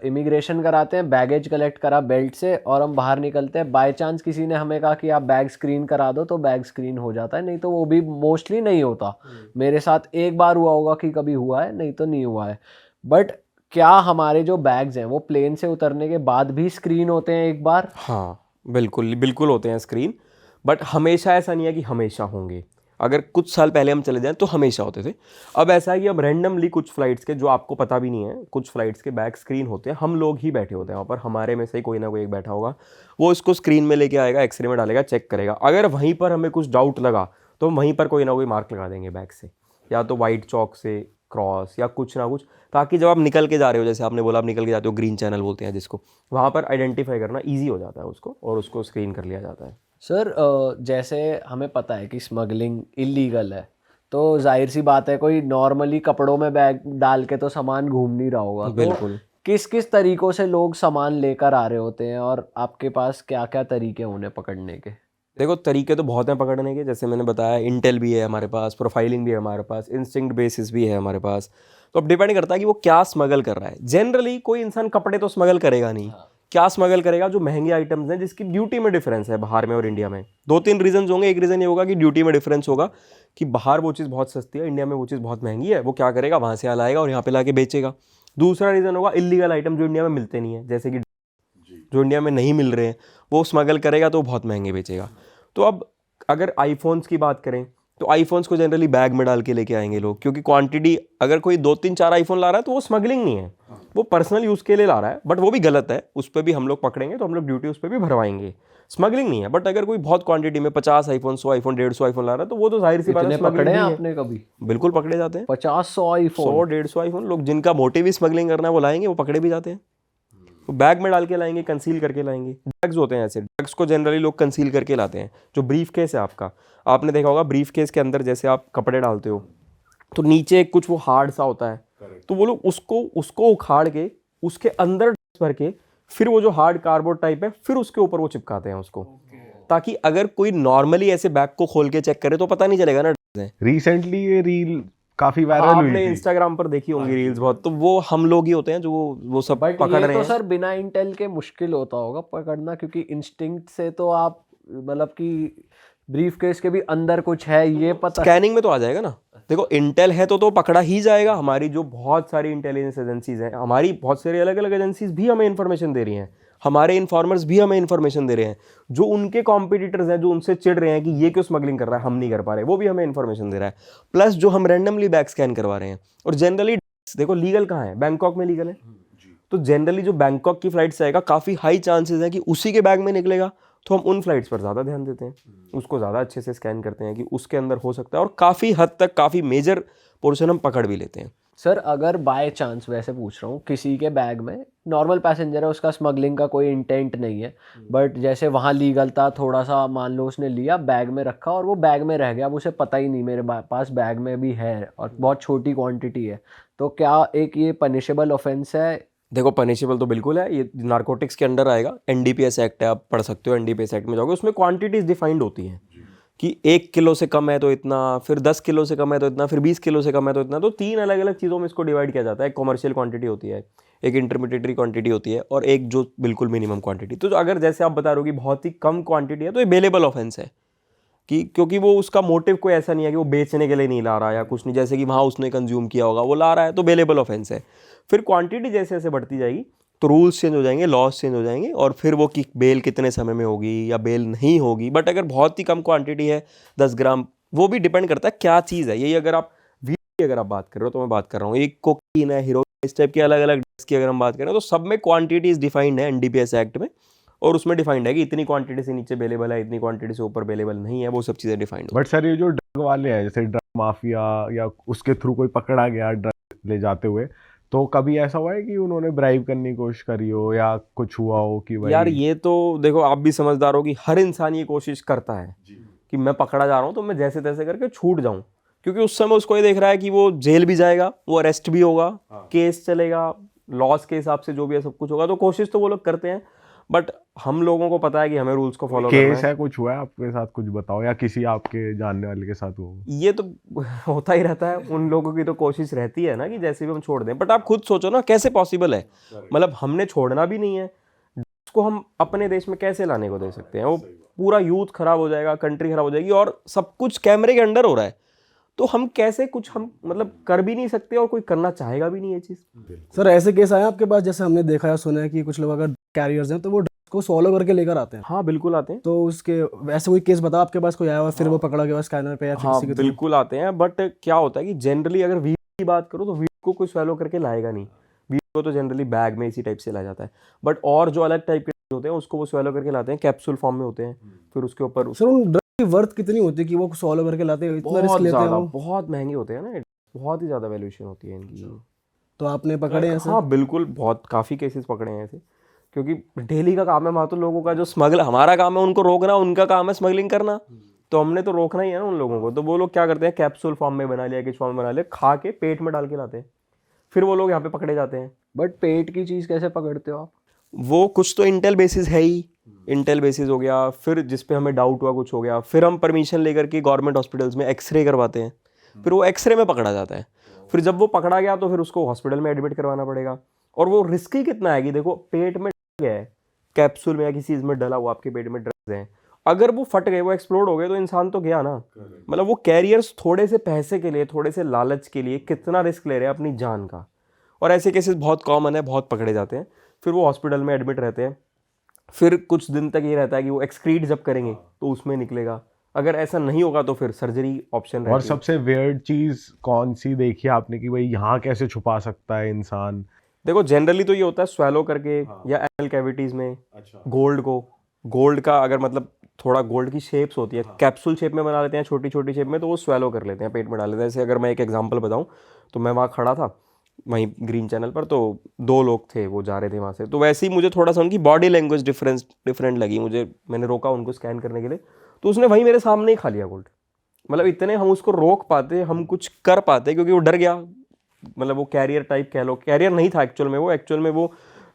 इमिग्रेशन कराते हैं, बैगेज कलेक्ट करा बेल्ट से, और हम बाहर निकलते हैं। बाय चांस किसी ने हमें कहा कि आप बैग स्क्रीन करा दो, तो बैग स्क्रीन हो जाता है, नहीं तो वो भी मोस्टली नहीं होता। मेरे साथ एक बार हुआ होगा कि कभी हुआ है, नहीं तो नहीं हुआ है। बट क्या हमारे जो बैग्स हैं वो प्लेन से उतरने के बाद भी स्क्रीन होते हैं एक बार? हाँ बिल्कुल बिल्कुल होते हैं स्क्रीन, बट हमेशा ऐसा नहीं है कि हमेशा होंगे। अगर कुछ साल पहले हम चले जाएं तो हमेशा होते थे। अब ऐसा है कि अब रैंडमली कुछ फ्लाइट्स के, जो आपको पता भी नहीं है, कुछ फ्लाइट्स के बैक स्क्रीन होते हैं, हम लोग ही बैठे होते हैं वहाँ पर, हमारे में से कोई ना कोई एक बैठा होगा, वो इसको स्क्रीन में लेके आएगा, एक्सरे में डालेगा, चेक करेगा। अगर वहीं पर हमें कुछ डाउट लगा तो हम वहीं पर कोई ना कोई मार्क लगा देंगे बैग से, या तो वाइट चौक से क्रॉस या कुछ ना कुछ, ताकि जब आप निकल के जा रहे हो, जैसे आपने बोला आप निकल के जाते हो, ग्रीन चैनल बोलते हैं जिसको, वहाँ पर आइडेंटिफाई करना ईजी हो जाता है उसको, और उसको स्क्रीन कर लिया जाता है। सर जैसे हमें पता है कि स्मगलिंग इलीगल है, तो जाहिर सी बात है कोई नॉर्मली कपड़ों में बैग डाल के तो सामान घूम नहीं रहा होगा। बिल्कुल। तो किस किस तरीकों से लोग सामान लेकर आ रहे होते हैं, और आपके पास क्या क्या तरीके हैं उन्हें पकड़ने के? देखो तरीके तो बहुत हैं पकड़ने के, जैसे मैंने बताया इंटेल भी है हमारे पास, प्रोफाइलिंग भी है हमारे पास, इंस्टिंक्ट बेसिस भी है हमारे पास। तो अब डिपेंड करता है कि वो क्या स्मगल कर रहा है। जनरली कोई इंसान कपड़े तो स्मगल करेगा नहीं। क्या स्मगल करेगा? जो महंगे आइटम्स हैं, जिसकी ड्यूटी में डिफरेंस है बाहर में और इंडिया में। 2-3 रीजन होंगे। एक रीज़न ये होगा कि ड्यूटी में डिफरेंस होगा, कि बाहर वो चीज़ बहुत सस्ती है, इंडिया में वो चीज़ बहुत महंगी है। वो क्या करेगा, वहाँ से लाएगा और यहाँ पे लाके बेचेगा। दूसरा रीज़न होगा इलीगल आइटम जो इंडिया में मिलते नहीं है, जैसे कि जो इंडिया में नहीं मिल रहे हैं, वो स्मगल करेगा तो बहुत महंगे बेचेगा। तो अब अगर आईफोन्स की बात करें, तो आईफोन्स को जनरली बैग में डाल के लेके आएंगे लोग, क्योंकि क्वांटिटी, अगर कोई 2-3-4 आईफोन ला रहा है तो वो स्मगलिंग नहीं है, वो पर्सनल यूज़ के लिए ला रहा है, बट वो भी गलत है। उस पर भी हम लोग पकड़ेंगे तो हम लोग ड्यूटी उस पर भी भरवाएंगे, स्मगलिंग नहीं है। बट अगर कोई बहुत क्वांटिटी में 50 आईफोन, 100 आईफोन, 150 आईफोन ला रहा है, तो वो तो जाहिर सी बात है इतने पकड़े हैं स्मगलिंग आपने कभी? बिल्कुल पकड़े जाते हैं। 50-100 आईफोन? 100-150 आईफोन लोग, जिनका मोटिव ही स्मगलिंग करना है, वो लाएंगे, वो पकड़े भी जाते हैं। वो बैग में डाल के लाएंगे, कंसील करके लाएंगे। ड्रग्स होते हैं ऐसे, ड्रग्स को जनरली लोग कंसील करके लाते हैं। जो ब्रीफ केस है आपका, आपने देखा होगा ब्रीफ केस के अंदर जैसे आप कपड़े डालते हो तो नीचे कुछ वो हार्ड सा होता है, तो वो लोग उसको उखाड़ के उसके अंदर भर के, फिर वो जो हार्ड कार्डबोर्ड टाइप है, फिर उसके ऊपर वो चिपकाते हैं उसको, ताकि अगर कोई नॉर्मली ऐसे बैग को खोल के चेक करे तो पता नहीं चलेगा ना drugs है। रिसेंटली ये रील काफी वायरल हुई आपने थी। इंस्टाग्राम पर देखी होंगी रील्स बहुत, तो वो हम लोग ही होते हैं जो वो सब बट पकड़ ये रहे तो हैं। सर बिना इंटेल के मुश्किल होता होगा पकड़ना, क्योंकि इंस्टिंक्ट से तो आप मतलब कि ब्रीफ केस के भी अंदर कुछ है ये पता। स्कैनिंग में तो आ जाएगा ना। देखो इंटेल है तो पकड़ा ही जाएगा। हमारी जो बहुत सारी इंटेलिजेंस एजेंसीज हैं, हमारी बहुत सारी अलग अलग एजेंसीज भी हमें इन्फॉर्मेशन दे रही हैं, हमारे इन्फॉर्मर्स भी हमें इन्फॉर्मेशन दे रहे हैं। जो उनके कॉम्पिटिटर्स हैं, जो उनसे चिढ़ रहे हैं कि ये क्यों स्मगलिंग कर रहा है, हम नहीं कर पा रहे, वो भी हमें इन्फॉर्मेशन दे रहा है। प्लस जो हम रैंडमली बैग स्कैन करवा रहे हैं, और जनरली देखो लीगल कहाँ है, बैंकॉक में लीगल है। तो जनरली जो बैंकॉक की फ्लाइट से आएगा, काफ़ी हाई चांसेस है कि उसी के बैग में निकलेगा, तो हम उन फ्लाइट्स पर ज़्यादा ध्यान देते हैं, उसको ज़्यादा अच्छे से स्कैन करते हैं कि उसके अंदर हो सकता है, और काफ़ी हद तक काफ़ी मेजर पोर्शन हम पकड़ भी लेते हैं। सर अगर बाय चांस, वैसे पूछ रहा हूँ, किसी के बैग में नॉर्मल पैसेंजर है, उसका स्मगलिंग का कोई इंटेंट नहीं है, बट जैसे वहाँ लीगल था, थोड़ा सा मान लो उसने लिया, बैग में रखा और वो बैग में रह गया, अब उसे पता ही नहीं मेरे पास बैग में भी है और बहुत छोटी क्वांटिटी है, तो क्या एक ये पनिशेबल ऑफेंस है? देखो पनिशेबल तो बिल्कुल है, ये नारकोटिक्स के अंडर आएगा। एनडीपीएस एक्ट है, आप पढ़ सकते हो, एनडीपीएस एक्ट में जाओगे, उसमें क्वांटिटीज डिफाइंड होती हैं कि 1 किलो से कम है तो इतना, फिर 10 किलो से कम है तो इतना, फिर 20 किलो से कम है तो इतना। तो 3 अलग अलग चीज़ों में इसको डिवाइड किया जाता है। एक कॉमर्शियल क्वांटिटी होती है, एक इंटरमीडिएटरी क्वांटिटी होती है, और एक जो बिल्कुल मिनिमम क्वांटिटी। तो अगर जैसे आप बता रहे हो कि बहुत ही कम क्वांटिटी है, तो ये बेलेबल ऑफेंस है। कि क्योंकि वो उसका मोटिव कोई ऐसा नहीं है कि वो बेचने के लिए नहीं ला रहा या कुछ नहीं, जैसे कि वहाँ उसने कंज्यूम किया होगा वो ला रहा है तो बेलेबल ऑफेंस है। फिर क्वांटिटी जैसे जैसे बढ़ती जाएगी तो रूल्स चेंज हो जाएंगे, लॉज चेंज हो जाएंगे, और फिर वो कि बेल कितने समय में होगी या बेल नहीं होगी। बट अगर बहुत ही कम क्वांटिटी है 10 ग्राम, वो भी डिपेंड करता है क्या चीज़ है। यही अगर आप अगर आप बात कर रहे हो तो मैं बात कर रहा हूँ एक कोकीन है, हीरोइन, इस टाइप की अलग अलग ड्रग्स की अगर हम बात करें तो सब में क्वांटिटीज डिफाइंड है एनडीपीएस एक्ट में, और उसमें डिफाइंड है कि इतनी क्वांटिटी से नीचे अवेलेबल है, इतनी क्वांटिटी से ऊपर अवेलेबल नहीं है, वो सब चीज़ें डिफाइंड। बट सर ये जो ड्रग वाले हैं, जैसे ड्रग माफिया या उसके थ्रू कोई पकड़ा गया ड्रग ले जाते हुए, तो कभी ऐसा हुआ है कि उन्होंने ब्राइब करने की कोशिश करी हो या कुछ हुआ हो कि भाई? यार ये तो देखो आप भी समझदार हो कि हर इंसान ये कोशिश करता है कि मैं पकड़ा जा रहा हूँ तो मैं जैसे तैसे करके छूट जाऊं, क्योंकि उस समय उसको ये देख रहा है कि वो जेल भी जाएगा, वो अरेस्ट भी होगा, केस चलेगा, लॉस के हिसाब से जो भी है सब कुछ होगा, तो कोशिश तो वो लोग करते हैं। बट हम लोगों को पता है कि हमें रूल्स को फॉलो करना केस है, कुछ हुआ है आपके साथ, कुछ बताओ, या किसी आपके जानने वाले के साथ हुआ? ये तो होता ही रहता है। उन लोगों की तो कोशिश रहती है ना कि जैसे भी हम छोड़ दें, बट आप खुद सोचो ना कैसे पॉसिबल है। मतलब हमने छोड़ना भी नहीं है, उसको हम अपने देश में कैसे लाने को दे सकते हैं? वो पूरा यूथ खराब हो जाएगा, कंट्री खराब हो जाएगी, और सब कुछ कैमरे के अंडर हो रहा है, तो हम कैसे कुछ हम मतलब कर भी नहीं सकते और कोई करना चाहेगा भी नहीं ये चीज़। सर ऐसे केस आए आपके पास, जैसे हमने देखा है सुना है कि कुछ लोग अगर कैरियर्स हैं तो वो ड्रग्स को सॉलो करके लेकर आते हैं, हाँ बिल्कुल आते हैं। तो उसके वैसे कोई केस बताओ आपके पास कोई आया हुआ फिर वो पकड़ा गया स्कैनर पे या फिर हाँ किसी के थ्रू? बिल्कुल आते हैं, बट क्या होता है कि जनरली अगर वीड की बात करो तो वीड को कोई स्वेलो करके लाएगा नहीं, वीड को तो जनरली बैग में इसी टाइप से लाया जाता है। बट और जो अलग टाइप के होते हैं उसको वो स्वेलो करके लाते हैं, कैप्सूल फॉर्म में होते हैं, फिर उसके ऊपर सर उन ड्रग की वर्थ कितनी होती है कि वो सॉलो करके लाते हैं, इतना रिस्क बहुत लेते हैं ज़्यादा, वो? बहुत महंगे होते हैं ना, बहुत ही ज़्यादा वैल्यूएशन होती है इनकी। तो आपने पकड़े हैं सर? हाँ बिल्कुल, बहुत काफ़ी केसेस पकड़े हैं ऐसे, क्योंकि डेली का काम है वहाँ तो लोगों का जो स्मगल, हमारा काम है उनको रोकना, उनका काम है स्मगलिंग करना, तो हमने तो रोकना ही है ना उन लोगों को। तो वो लोग क्या करते हैं, कैप्सूल फॉर्म में बना लिया, किस फॉर्म में बना लिया, खा के पेट में डाल के लाते हैं, फिर वो लोग यहाँ पे पकड़े जाते हैं। बट पेट की चीज कैसे पकड़ते हो आप? वो कुछ तो इंटेल बेसिस है ही, इंटेल बेसिस हो गया, फिर जिस पे हमें डाउट हुआ कुछ हो गया, फिर हम परमिशन लेकर के गवर्नमेंट हॉस्पिटल्स में एक्सरे करवाते हैं, फिर वो एक्सरे में पकड़ा जाता है। फिर जब वो पकड़ा गया तो फिर उसको हॉस्पिटल में एडमिट करवाना पड़ेगा। और वो रिस्की कितना है कि देखो पेट में गया है, कैप्सूल में या किसी चीज़ में डला हुआ आपके पेट में ड्रग्स हैं, अगर वो फट गए, वो एक्सप्लोड हो गए, तो इंसान तो गया ना। मतलब वो कैरियर्स थोड़े से पैसे के लिए, थोड़े से लालच के लिए कितना रिस्क ले रहे हैं अपनी जान का। और ऐसे केसेस बहुत कॉमन है, बहुत पकड़े जाते हैं, फिर वो हॉस्पिटल में एडमिट रहते हैं। फिर कुछ दिन तक ये रहता है कि वो एक्सक्रीट जब करेंगे तो उसमें निकलेगा, अगर ऐसा नहीं होगा तो फिर सर्जरी ऑप्शन रहती है। और सबसे वियर्ड चीज कौन सी देखी आपने कि भाई यहाँ कैसे छुपा सकता है इंसान? देखो जनरली तो ये होता है स्वेलो करके या एनल कैविटीज में गोल्ड को, गोल्ड का अगर मतलब थोड़ा गोल्ड की शेप्स होती है, कैप्सूल शेप में बना लेते हैं, छोटी छोटी शेप में, तो वो स्वेलो कर लेते हैं, पेट में डाल लेते हैं। जैसे अगर मैं एक एग्जांपल बताऊं तो मैं वहाँ खड़ा था वहीं ग्रीन चैनल पर, तो 2 लोग थे वो जा रहे थे वहाँ से, तो वैसे ही मुझे थोड़ा सा उनकी बॉडी लैंग्वेज डिफरेंट लगी मुझे, मैंने रोका उनको स्कैन करने के लिए, तो उसने वहीं मेरे सामने ही खा लिया गोल्ड। मतलब इतने हम उसको रोक पाते, हम कुछ कर पाते, क्योंकि वो डर गया। मतलब वो कैरियर टाइप कह लो, कैरियर नहीं था एक्चुअल में वो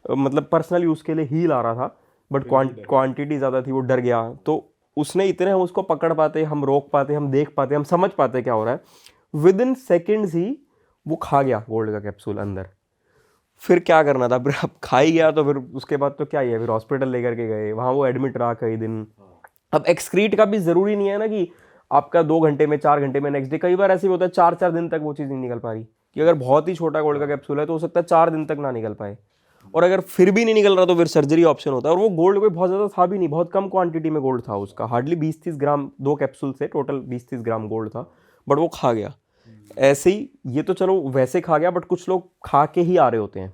मतलब पर्सनल यूज़ के लिए ही ला रहा था, बट क्वांटिटी ज़्यादा थी, वो डर गया। तो उसने इतने हम उसको पकड़ पाते, हम रोक पाते, हम देख पाते, हम समझ पाते क्या हो रहा है, विद इन सेकेंड्स ही वो खा गया गोल्ड का कैप्सूल अंदर। फिर क्या करना था, फिर अब खा ही गया तो फिर उसके बाद तो क्या ही है, फिर हॉस्पिटल लेकर के गए, वहाँ वो एडमिट रहा कई दिन। अब एक्सक्रीट का भी ज़रूरी नहीं है ना कि आपका 2 घंटे में, 4 घंटे में, नेक्स्ट डे, कई बार ऐसे भी होता है 4-4 दिन तक वो चीज़ नहीं निकल पा रही, कि अगर बहुत ही छोटा गोल्ड का कैप्सूल है तो हो सकता है 4 दिन तक ना निकल पाए, और अगर फिर भी नहीं निकल रहा तो फिर सर्जरी ऑप्शन होता है। और वो गोल्ड कोई बहुत ज़्यादा था भी नहीं, बहुत कम क्वांटिटी में गोल्ड था उसका, हार्डली 20-30 ग्राम, 2 कैप्सूल से टोटल 20-30 ग्राम गोल्ड था, बट वो खा गया। ऐसे ही ये तो चलो वैसे खा गया, बट कुछ लोग खा के ही आ रहे होते हैं,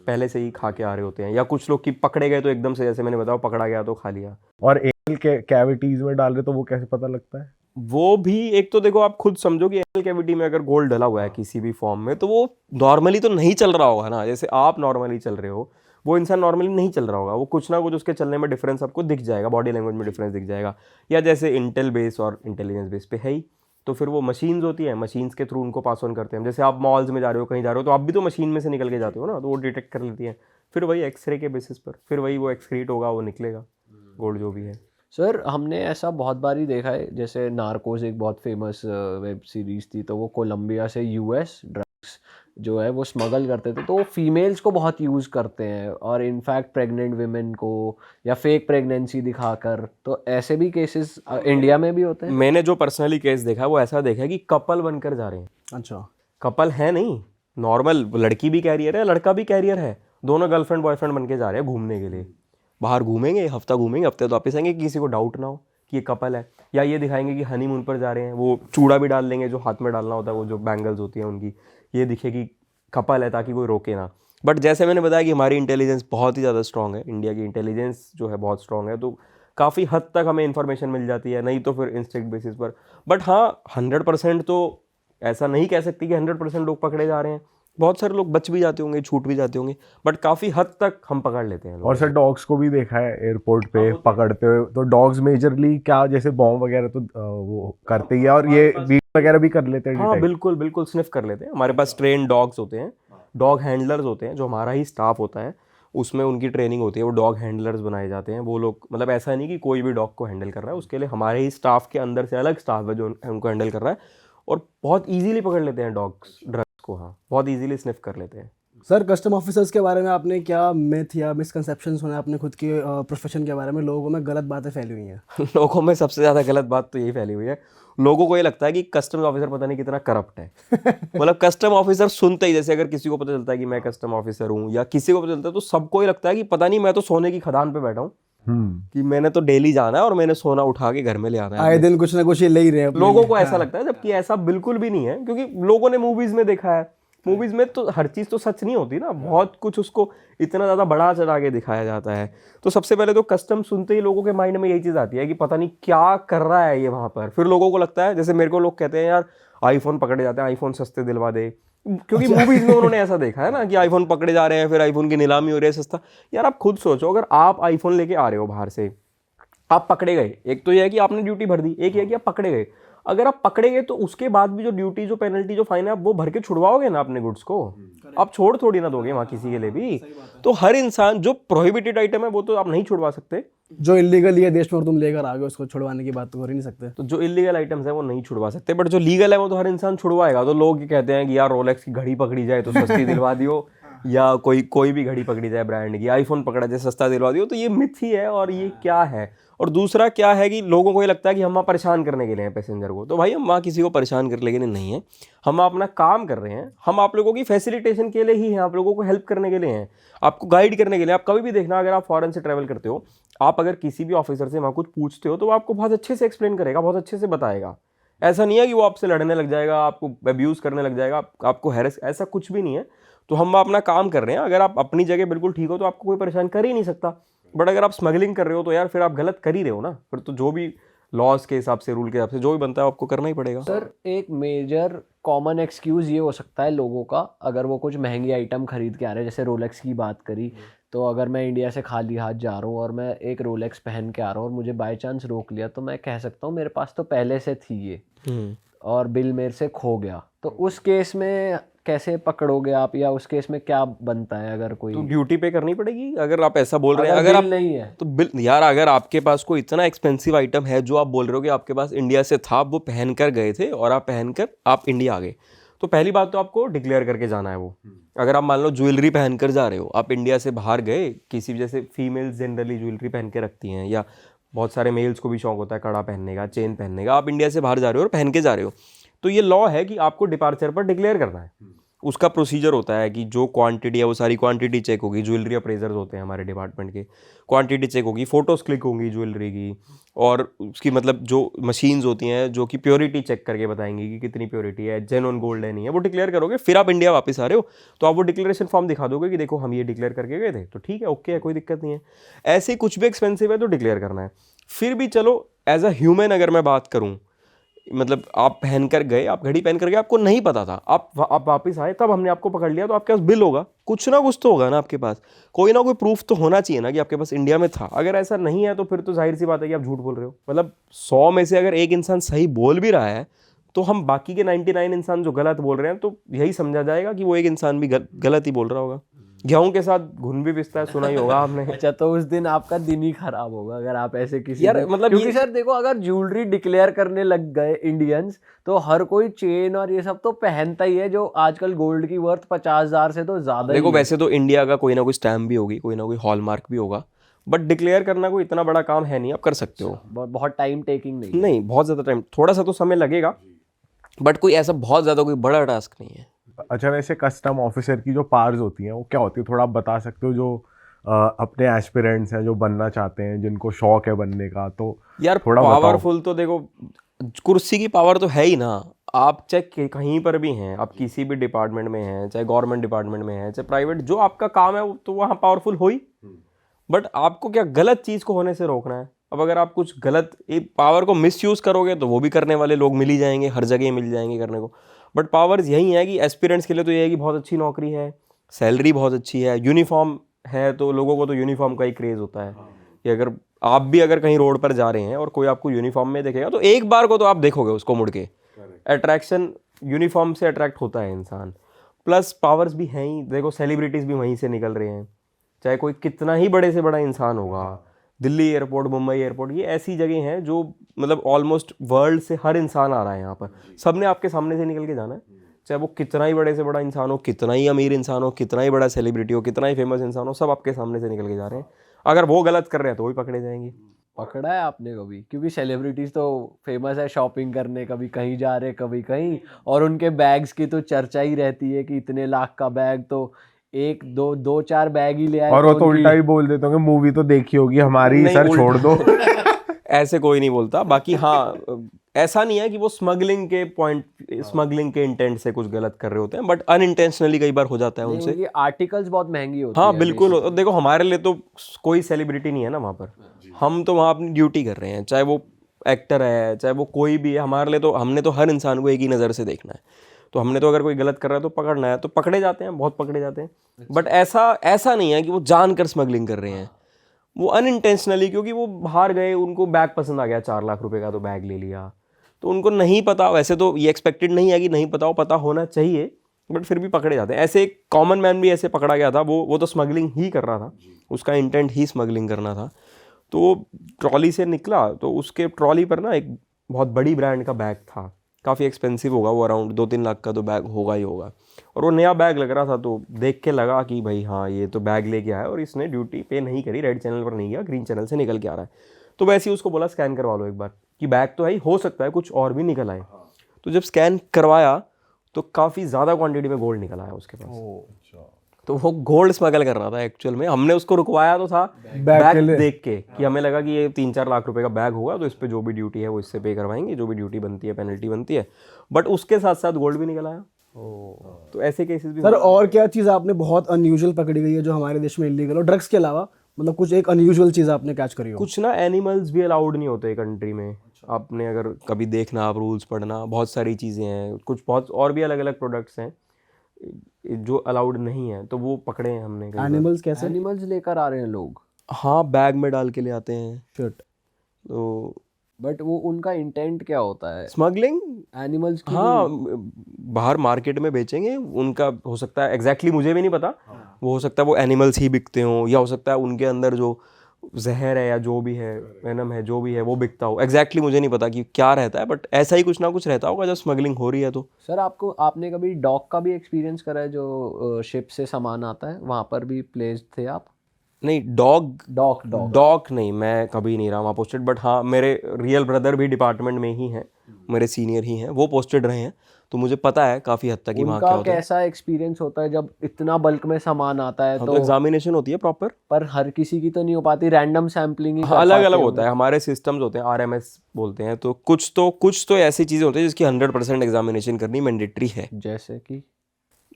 पहले से ही खा के आ रहे होते हैं, या कुछ लोग की पकड़े गए तो एकदम से, जैसे मैंने बताया, पकड़ा गया तो खा लिया। और एनल के कैविटीज में डाल रहे तो वो कैसे पता लगता है? वो भी एक तो देखो आप खुद समझो कि एनल कैविटी में अगर गोल्ड डला हुआ है किसी भी फॉर्म में, तो वो नॉर्मली तो नहीं चल रहा होगा ना, जैसे आप नॉर्मली चल रहे हो, वो इंसान नॉर्मली नहीं चल रहा होगा, वो कुछ ना कुछ उसके चलने में डिफरेंस आपको दिख जाएगा, बॉडी लैंग्वेज में डिफरेंस दिख जाएगा, या जैसे इंटेल बेस और इंटेलिजेंस बेस पे है ही, तो फिर वो मशीन्स होती हैं, मशीन्स के थ्रू उनको पास ऑन करते हैं। जैसे आप मॉल्स में जा रहे हो, कहीं जा रहे हो, तो आप भी तो मशीन में से निकल के जाते हो ना, तो वो डिटेक्ट कर लेती हैं, फिर वही एक्सरे के बेसिस पर फिर वही वो एक्सक्रीट होगा, वो निकलेगा गोल्ड जो भी है। सर हमने ऐसा बहुत बार ही देखा है, जैसे नार्कोस एक बहुत फेमस वेब सीरीज थी, तो वो कोलंबिया से यूएस ड्रग्स जो है वो स्मगल करते थे, तो वो फीमेल्स को बहुत यूज़ करते हैं, और इनफैक्ट प्रेग्नेंट विमेन को या फेक प्रेगनेंसी दिखाकर। तो ऐसे भी केसेस इंडिया में भी होते हैं। मैंने जो पर्सनली केस देखा है वो ऐसा देखा है कि कपल बनकर जा रहे हैं, अच्छा। कपल है नहीं, नॉर्मल लड़की भी कैरियर है, लड़का भी कैरियर है, दोनों गर्लफ्रेंड बॉयफ्रेंड बन के जा रहे हैं घूमने के लिए। बाहर घूमेंगे, हफ्ता घूमेंगे, हफ्ते तो वापस आएंगे, किसी को डाउट ना हो कि ये कपल है। या ये दिखाएंगे कि हनीमून पर जा रहे हैं, वो चूड़ा भी डाल लेंगे जो हाथ में डालना होता है, वो जो बैंगल्स होती हैं उनकी, ये दिखे कि कपल है ताकि कोई रोके ना। बट जैसे मैंने बताया कि हमारी इंटेलिजेंस बहुत ही ज़्यादा स्ट्रॉन्ग है, इंडिया की इंटेलिजेंस जो है बहुत स्ट्रॉन्ग है, तो काफ़ी हद तक हमें इन्फॉर्मेशन मिल जाती है, नहीं तो फिर इंस्टिंक्ट बेसिस पर। बट हाँ, 100% तो ऐसा नहीं कह सकती कि 100% लोग पकड़े जा रहे हैं, बहुत सारे लोग बच भी जाते होंगे, छूट भी जाते होंगे, बट काफ़ी हद तक हम पकड़ लेते हैं लोग। और सर डॉग्स को भी देखा है एयरपोर्ट पे पकड़ते हुए, तो डॉग्स मेजरली क्या जैसे बॉम्ब वगैरह तो वो करते ही है, और ये बीट वगैरह भी कर लेते हैं हाँ detect? बिल्कुल बिल्कुल, स्निफ कर लेते हैं। हमारे पास ट्रेन डॉग्स होते हैं, डॉग हैंडलर्स होते हैं, जो हमारा ही स्टाफ होता है, उसमें उनकी ट्रेनिंग होती है, वो डॉग हैंडलर्स बनाए जाते हैं। वो लोग मतलब ऐसा नहीं कि कोई भी डॉग को हैंडल कर रहा है, उसके लिए हमारे ही स्टाफ के अंदर से अलग स्टाफ है जो उनको हैंडल कर रहा है, और बहुत ईजिली पकड़ लेते हैं डॉग्स ड्रग्स को। हाँ, बहुत ईजिली स्निफ कर लेते हैं। सर कस्टम ऑफिसर्स के बारे में आपने क्या मिथ या मिसकंसेप्शन सुना है अपने खुद के प्रोफेशन के बारे में? लोगों में गलत बातें फैली हुई हैं। लोगों में सबसे ज़्यादा गलत बात तो यही फैली हुई है, लोगों को ये लगता है कि कस्टम्स ऑफिसर पता नहीं कितना करप्ट है। मतलब कस्टम ऑफिसर सुनते ही, जैसे अगर किसी को पता चलता है कि मैं कस्टम ऑफिसर हूँ या किसी को पता चलता है, तो सबको ही लगता है कि पता नहीं मैं तो सोने की खदान पे बैठा हूँ, कि मैंने तो डेली जाना है और मैंने सोना उठा के घर में ले आना है। आए दिन कुछ ना कुछ ये ले ही रहे हैं अपने लोगों लिए। को ऐसा लगता है, जबकि ऐसा बिल्कुल भी नहीं है, क्योंकि लोगों ने मूवीज में देखा है, मूवीज में तो हर चीज़ तो सच नहीं होती ना, बहुत कुछ उसको इतना ज़्यादा बढ़ा चढ़ा के दिखाया जाता है। तो सबसे पहले तो कस्टम सुनते ही लोगों के माइंड में यही चीज़ आती है कि पता नहीं क्या कर रहा है ये वहाँ पर। फिर लोगों को लगता है, जैसे मेरे को लोग कहते हैं यार आईफोन पकड़े जाते हैं, आईफोन सस्ते दिलवा दे, क्योंकि मूवीज में उन्होंने ऐसा देखा है ना कि आईफोन पकड़े जा रहे हैं, फिर आईफोन की नीलामी हो रही है सस्ता। यार आप खुद सोचो, अगर आप आईफोन लेके आ रहे हो बाहर से, आप पकड़े गए, एक तो यह है कि आपने ड्यूटी भर दी, एक ये है कि आप पकड़े गए। अगर आप पकड़े गए तो उसके बाद भी जो ड्यूटी, जो पेनल्टी, जो फाइन है, आप वो भर के छुड़वाओगे ना अपने गुड्स को, आप छोड़ थोड़ी ना दोगे वहाँ किसी के लिए भी। तो हर इंसान, जो प्रोहिबिटेड आइटम है वो तो आप नहीं छुड़वा सकते, जो इलीगल है देश में और तुम लेकर आ गए, उसको छुड़वाने की बात तो कर ही नहीं सकते। तो जो इलीगल आइटम्स है वो नहीं छुड़वा सकते, बट जो लीगल है वो तो हर इंसान छुड़वाएगा। तो लोग ये कहते हैं कि यार रोलेक्स की घड़ी पकड़ी जाए तो सस्ती दिलवा दियो, या कोई भी घड़ी पकड़ी जाए ब्रांड की, आईफोन पकड़ा जाए सस्ता दिलवा दियो, तो ये मिथ ही है। और ये क्या है, और दूसरा क्या है कि लोगों को ये लगता है कि हम वहाँ परेशान करने के लिए हैं पैसेंजर को। तो भाई हम वहाँ किसी को परेशान करने के लिए नहीं है, हम अपना काम कर रहे हैं, हम आप लोगों की फैसिलिटेशन के लिए ही हैं, आप लोगों को हेल्प करने के लिए हैं, आपको गाइड करने के लिए। आप कभी भी देखना, अगर आप फॉरेन से ट्रैवल करते हो, आप अगर किसी भी ऑफिसर से वहाँ कुछ पूछते हो तो वो आपको बहुत अच्छे से एक्सप्लेन करेगा, बहुत अच्छे से बताएगा। ऐसा नहीं है कि वो आपसे लड़ने लग जाएगा, आपको अब्यूज़ करने लग जाएगा, आपको हैरेस, ऐसा कुछ भी नहीं है। तो हम अपना काम कर रहे हैं, अगर आप अपनी जगह बिल्कुल ठीक हो तो आपको कोई परेशान कर ही नहीं सकता। बट अगर आप स्मगलिंग कर रहे हो तो यार फिर आप गलत कर ही रहे हो ना, फिर तो जो भी लॉज के हिसाब से, रूल के हिसाब से जो भी बनता है आपको करना ही पड़ेगा। सर एक मेजर कॉमन एक्सक्यूज़ ये हो सकता है लोगों का, अगर वो कुछ महंगी आइटम खरीद के आ रहे हैं, जैसे रोलेक्स की बात करी, तो अगर मैं इंडिया से खाली हाथ जा रहा हूँ और मैं एक रोलेक्स पहन के आ रहा हूँ और मुझे बाय चांस रोक लिया, तो मैं कह सकता हूँ मेरे पास तो पहले से थी ये और बिल मेरे से खो गया। तो उस केस में कैसे पकड़ोगे आप, या उस केस में क्या बनता है अगर कोई तो ड्यूटी पे करनी पड़ेगी, अगर आप ऐसा बोल रहे हैं। अगर बिल आप नहीं है तो बिल, यार अगर आपके पास कोई इतना एक्सपेंसिव आइटम है जो आप बोल रहे हो कि आपके पास इंडिया से था, आप वो पहन कर गए थे और आप पहनकर आप इंडिया आ गए, तो पहली बात तो आपको डिक्लेयर करके जाना है वो। अगर आप मान लो ज्वेलरी पहन कर जा रहे हो, आप इंडिया से बाहर गए, किसी भी, जैसे फीमेल्स जनरली ज्वेलरी पहन के रखती हैं, या बहुत सारे मेल्स को भी शौक होता है कड़ा पहनने का, चेन पहनने का, आप इंडिया से बाहर जा रहे हो और पहन के जा रहे हो, तो ये लॉ है कि आपको डिपार्चर पर डिक्लेयर करना है। उसका प्रोसीजर होता है कि जो क्वांटिटी है वो सारी क्वांटिटी चेक होगी, ज्वेलरी अप्रेजर्स होते हैं हमारे डिपार्टमेंट के, क्वांटिटी चेक होगी, फोटोज क्लिक होंगी ज्वेलरी की, और उसकी मतलब जो मशीन्स होती हैं जो कि प्योरिटी चेक करके बताएंगी कि कितनी प्योरिटी है, जेन्युइन गोल्ड है नहीं है, वो डिक्लेयर करोगे। फिर आप इंडिया वापस आ रहे हो तो आप वो डिक्लेरेशन फॉर्म दिखा दोगे कि देखो हम ये डिक्लेयर करके गए थे, तो ठीक है, ओके है, कोई दिक्कत नहीं है। ऐसे ही कुछ भी एक्सपेंसिव है तो डिक्लेयर करना है। फिर भी चलो एज अ ह्यूमन अगर मैं बात करूँ, मतलब आप पहन कर गए, आप घड़ी पहन कर गए, आपको नहीं पता था, आप वापस आए, तब हमने आपको पकड़ लिया, तो आपके पास बिल होगा, कुछ ना कुछ तो होगा ना आपके पास, कोई ना कोई प्रूफ तो होना चाहिए ना कि आपके पास इंडिया में था। अगर ऐसा नहीं है तो फिर तो जाहिर सी बात है कि आप झूठ बोल रहे हो। मतलब 100 में से अगर एक इंसान सही बोल भी रहा है तो हम बाकी के 99 इंसान जो गलत बोल रहे हैं, तो यही समझा जाएगा कि वो एक इंसान भी गलत ही बोल रहा होगा। गेहूं के साथ घुन भी पिसता है, सुना ही होगा आपने। अच्छा, तो उस दिन आपका दिन ही खराब होगा अगर आप ऐसे किसी यार, को- मतलब क्योंकि ये- सर देखो, अगर ज्वेलरी डिक्लेयर करने लग गए इंडियंस, तो हर कोई चेन और ये सब तो पहनता ही है, जो आजकल गोल्ड की वर्थ 50,000 से तो ज्यादा ही देखो, है। वैसे तो इंडिया का कोई ना कोई स्टैम्प भी होगी, कोई ना कोई हॉलमार्क भी होगा, बट डिक्लेयर करना कोई इतना बड़ा काम है नहीं, आप कर सकते हो। बहुत टाइम टेकिंग नहीं है। नहीं, बहुत ज़्यादा टाइम, थोड़ा सा तो समय लगेगा, बट कोई ऐसा बहुत ज़्यादा कोई बड़ा टास्क नहीं है। अच्छा, वैसे कस्टम ऑफिसर की जो पावर्स होती हैं वो क्या होती है, थोड़ा आप बता सकते हो? जो अपने एस्पिरेंट्स हैं, जो बनना चाहते हैं, जिनको शौक है बनने का, तो यार थोड़ा बताओ। पावरफुल तो देखो, कुर्सी की पावर तो है ही ना। आप चाहे कहीं पर भी हैं, आप किसी भी डिपार्टमेंट में हैं, चाहे गवर्नमेंट डिपार्टमेंट में हैं, चाहे प्राइवेट, जो आपका काम है वो तो वहाँ पावरफुल हो ही। बट आपको क्या गलत चीज़ को होने से रोकना है। अब अगर आप कुछ गलत पावर को मिसयूज़ करोगे तो वो भी करने वाले लोग मिल ही जाएंगे, हर जगह मिल जाएंगे करने को। बट पावर्स यही है कि एस्पिरेंट्स के लिए तो ये है कि बहुत अच्छी नौकरी है, सैलरी बहुत अच्छी है, यूनिफॉर्म है, तो लोगों को तो यूनिफॉर्म का ही क्रेज़ होता है कि अगर आप भी अगर कहीं रोड पर जा रहे हैं और कोई आपको यूनिफॉर्म में देखेगा तो एक बार को तो आप देखोगे उसको मुड़ के। अट्रैक्शन यूनिफॉर्म से अट्रैक्ट होता है इंसान। प्लस पावर्स भी हैं ही, देखो सेलिब्रिटीज़ भी वहीं से निकल रहे हैं, चाहे कोई कितना ही बड़े से बड़ा इंसान होगा। दिल्ली एयरपोर्ट, मुंबई एयरपोर्ट, ये ऐसी जगह हैं जो मतलब ऑलमोस्ट वर्ल्ड से हर इंसान आ रहा है यहाँ पर, सब ने आपके सामने से निकल के जाना है, चाहे वो कितना ही बड़े से बड़ा इंसान हो, कितना ही अमीर इंसान हो, कितना ही बड़ा सेलिब्रिटी हो, कितना ही फेमस इंसान हो, सब आपके सामने से निकल के जा रहे हैं। अगर वो गलत कर रहे हैं तो वो भी पकड़े जाएंगे। पकड़ा है आपने कभी? क्योंकि सेलिब्रिटीज तो फेमस है शॉपिंग करने, कभी कहीं जा रहे कभी कहीं, और उनके बैग्स की तो चर्चा ही रहती है कि इतने लाख का बैग, तो एक दो दो चार बैग ही ले आए। और वो तो उनकी- उल्टा ही बोल देते होंगे, मूवी तो देखी होगी हमारी, नहीं, सर छोड़ दो। ऐसे कोई नहीं बोलता। बाकी हाँ, ऐसा नहीं है कि वो स्मगलिंग के इंटेंट से कुछ गलत कर रहे होते हैं, बट अनइंटेंशनली कई बार हो जाता है उनसे। ये आर्टिकल्स बहुत महंगी होती हाँ है बिल्कुल। और देखो, हमारे लिए तो कोई सेलिब्रिटी नहीं है ना वहाँ पर, हम तो वहाँ अपनी ड्यूटी कर रहे हैं, चाहे वो एक्टर है, चाहे वो कोई भी है। हमारे लिए तो, हमने तो हर इंसान को एक ही नज़र से देखना है, तो हमने तो अगर कोई गलत कर रहा है तो पकड़ना है, तो पकड़े जाते हैं, बहुत पकड़े जाते हैं। बट ऐसा नहीं है कि वो जानकर स्मगलिंग कर रहे हैं, वो अनइंटेंशनली, क्योंकि वो बाहर गए, उनको बैग पसंद आ गया 4 लाख रुपए का, तो बैग ले लिया, तो उनको नहीं पता। वैसे तो ये एक्सपेक्टेड नहीं है कि नहीं पता हो, पता होना चाहिए, बट फिर भी पकड़े जाते हैं। ऐसे एक कॉमन मैन भी ऐसे पकड़ा गया था, वो तो स्मगलिंग ही कर रहा था, उसका इंटेंट ही स्मगलिंग करना था। तो वो ट्रॉली से निकला, तो उसके ट्रॉली पर ना एक बहुत बड़ी ब्रांड का बैग था, काफ़ी एक्सपेंसिव होगा वो, अराउंड 2-3 लाख का तो बैग होगा ही होगा। और वो नया बैग लग रहा था, तो देख के लगा कि भाई हाँ, ये तो बैग लेके आया और इसने ड्यूटी पे नहीं करी, रेड चैनल पर नहीं गया, ग्रीन चैनल से निकल के आ रहा है। तो वैसे ही उसको बोला स्कैन करवा लो एक बार, कि बैग तो है ही, हो सकता है कुछ और भी निकल आए। तो जब स्कैन करवाया तो काफ़ी ज़्यादा क्वांटिटी में गोल्ड निकल आया उसके पास। तो वो गोल्ड स्मगल कर रहा था एक्चुअल में। हमने उसको रुकवाया तो था बैग देख के, कि हमें लगा कि ये 3-4 लाख रुपए का बैग होगा, तो इस पे जो भी ड्यूटी है वो इससे पे करवाएंगे, जो भी ड्यूटी बनती है, पेनल्टी बनती है। बट उसके साथ साथ गोल्ड भी निकल आया। तो ऐसे केसेस भी सर, और क्या चीज़ आपने बहुत अनयूजुअल पकड़ी गई है जो हमारे देश में इलीगल हो, ड्रग्स के अलावा? मतलब कुछ एक अनयूजुअल चीज़ आपने कैच करी हो? कुछ ना, एनिमल्स भी अलाउड नहीं होते कंट्री में। आपने अगर कभी देखना, आप रूल्स पढ़ना, बहुत सारी चीज़ें हैं, कुछ बहुत और भी अलग अलग प्रोडक्ट्स हैं जो अलाउड नहीं है, तो वो पकड़े हैं हमने कई बार। एनिमल्स कैसे? एनिमल्स लेकर आ रहे हैं लोग। हाँ, बैग में डाल के ले आते हैं। शिट। तो बट वो उनका इंटेंट क्या होता है स्मगलिंग, एनिमल्स की? हाँ, बाहर मार्केट में बेचेंगे, उनका हो सकता है, एग्जैक्टली मुझे भी नहीं पता, वो हो सकता है वो एनिमल्स ही बिकते हों, या हो सकता है उनके अंदर जो जहर है या जो भी है, वेनम है, जो भी है, वो बिकता हो। एग्जैक्टली मुझे नहीं पता कि क्या रहता है, बट ऐसा ही कुछ ना कुछ रहता होगा जब स्मगलिंग हो रही है तो। सर, आपने कभी डॉग का भी एक्सपीरियंस करा है, जो शिप से सामान आता है, वहाँ पर भी प्लेस्ड थे आप? नहीं, डॉग डॉग नहीं, मैं कभी नहीं रहा वहाँ पोस्टेड। बट हाँ, मेरे रियल ब्रदर भी डिपार्टमेंट में ही हैं, मेरे सीनियर ही हैं, वो पोस्टेड रहे हैं, तो मुझे पता है काफ़ी हद तक कि वहाँ क्या उनका होता है। कैसा एक्सपीरियंस होता है जब इतना बल्क में सामान आता है? हाँ, तो तो एग्जामिनेशन होती है प्रॉपर। पर हर किसी की तो नहीं हो पाती, रैंडम सैम्पलिंग ही कर अलग पाते अलग होंगे। होता है, हमारे सिस्टम्स होते हैं, RMS बोलते हैं। तो कुछ तो ऐसी चीज़ें होती है जिसकी 100% एग्जामिनेशन करनी मैंडेटरी है। जैसे कि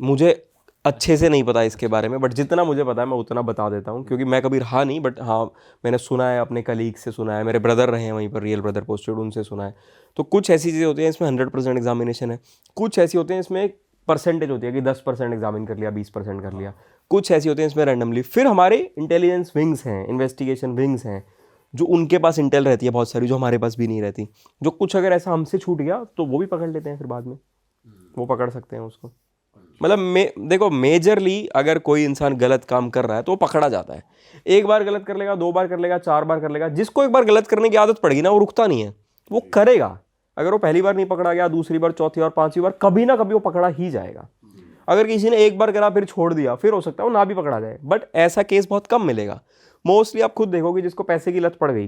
मुझे अच्छे से नहीं पता इसके बारे में, बट जितना मुझे पता है मैं उतना बता देता हूँ, क्योंकि मैं कभी रहा नहीं। बट हाँ, मैंने सुना है, अपने कलीग से सुना है, मेरे ब्रदर रहे हैं वहीं पर, रियल ब्रदर पोस्टेड, उनसे सुना है। तो कुछ ऐसी चीज़ें होती हैं इसमें 100% एग्जामिनेशन है, कुछ ऐसी होती हैं इसमें एक परसेंटेज होती है कि 10% एग्जामिन कर लिया, 20% कर लिया, कुछ ऐसी होती हैं इसमें रैंडमली। फिर हमारे इंटेलिजेंस विंग्स हैं, इन्वेस्टिगेशन विंग्स हैं, जो उनके पास इंटेल रहती है बहुत सारी, जो हमारे पास भी नहीं रहती। जो कुछ अगर ऐसा हमसे छूट गया तो वो भी पकड़ लेते हैं, फिर बाद में वो पकड़ सकते हैं उसको। मतलब देखो मेजरली अगर कोई इंसान गलत काम कर रहा है तो वो पकड़ा जाता है। एक बार गलत कर लेगा, 2 बार कर लेगा, 4 बार कर लेगा, जिसको एक बार गलत करने की आदत पड़ेगी ना वो रुकता नहीं है, वो करेगा। अगर वो पहली बार नहीं पकड़ा गया, दूसरी बार, चौथी बार, 5वीं बार, कभी ना कभी वो पकड़ा ही जाएगा। अगर किसी ने एक बार करा फिर छोड़ दिया, फिर हो सकता है वो ना भी पकड़ा जाए, बट ऐसा केस बहुत कम मिलेगा। मोस्टली आप खुद देखोगे जिसको पैसे की लत पड़ गई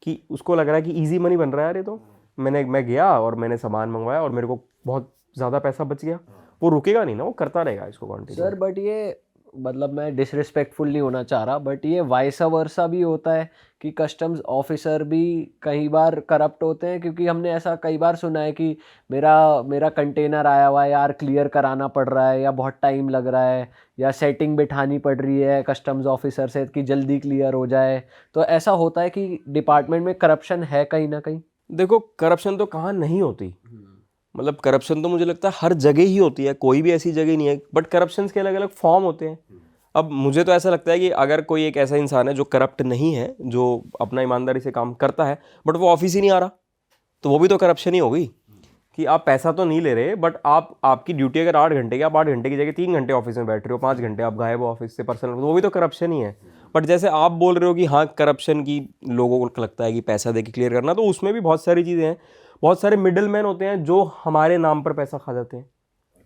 कि उसको लग रहा है कि इजी मनी बन रहा है, अरे तो मैं गया और मैंने सामान मंगवाया और मेरे को बहुत ज़्यादा पैसा बच गया, वो रुकेगा नहीं ना, वो करता रहेगा इसको कंटिन्यू। सर बट ये मतलब मैं डिसरिस्पेक्टफुल नहीं होना चाह रहा, बट ये वाइस वर्सा भी होता है कि कस्टम्स ऑफिसर भी कई बार करप्ट होते हैं, क्योंकि हमने ऐसा कई बार सुना है कि मेरा कंटेनर आया हुआ है यार, क्लियर कराना पड़ रहा है, या बहुत टाइम लग रहा है, या सेटिंग बिठानी पड़ रही है कस्टम्स ऑफिसर से कि जल्दी क्लियर हो जाए। तो ऐसा होता है कि डिपार्टमेंट में करप्शन है कहीं ना कहीं। देखो करप्शन तो कहाँ नहीं होती, मतलब करप्शन तो मुझे लगता है हर जगह ही होती है, कोई भी ऐसी जगह नहीं है, बट करप्शन के अलग अलग फॉर्म होते हैं। अब मुझे तो ऐसा लगता है कि अगर कोई एक ऐसा इंसान है जो करप्ट नहीं है, जो अपना ईमानदारी से काम करता है, बट वो ऑफिस ही नहीं आ रहा, तो वो भी तो करप्शन ही होगी कि आप पैसा तो नहीं ले रहे, बट आपकी ड्यूटी अगर 8 घंटे की, आप 8 घंटे की जगह 3 घंटे ऑफिस में बैठ रहे हो, 5 घंटे आप गायब हो ऑफिस से पर्सनल, तो वो भी तो करप्शन ही है। बट जैसे आप बोल रहे हो कि हाँ करप्शन की लोगों को लगता है कि पैसा दे के क्लियर करना, तो उसमें भी बहुत सारी चीज़ें हैं, बहुत सारे मिडिल मैन होते हैं जो हमारे नाम पर पैसा खा जाते हैं।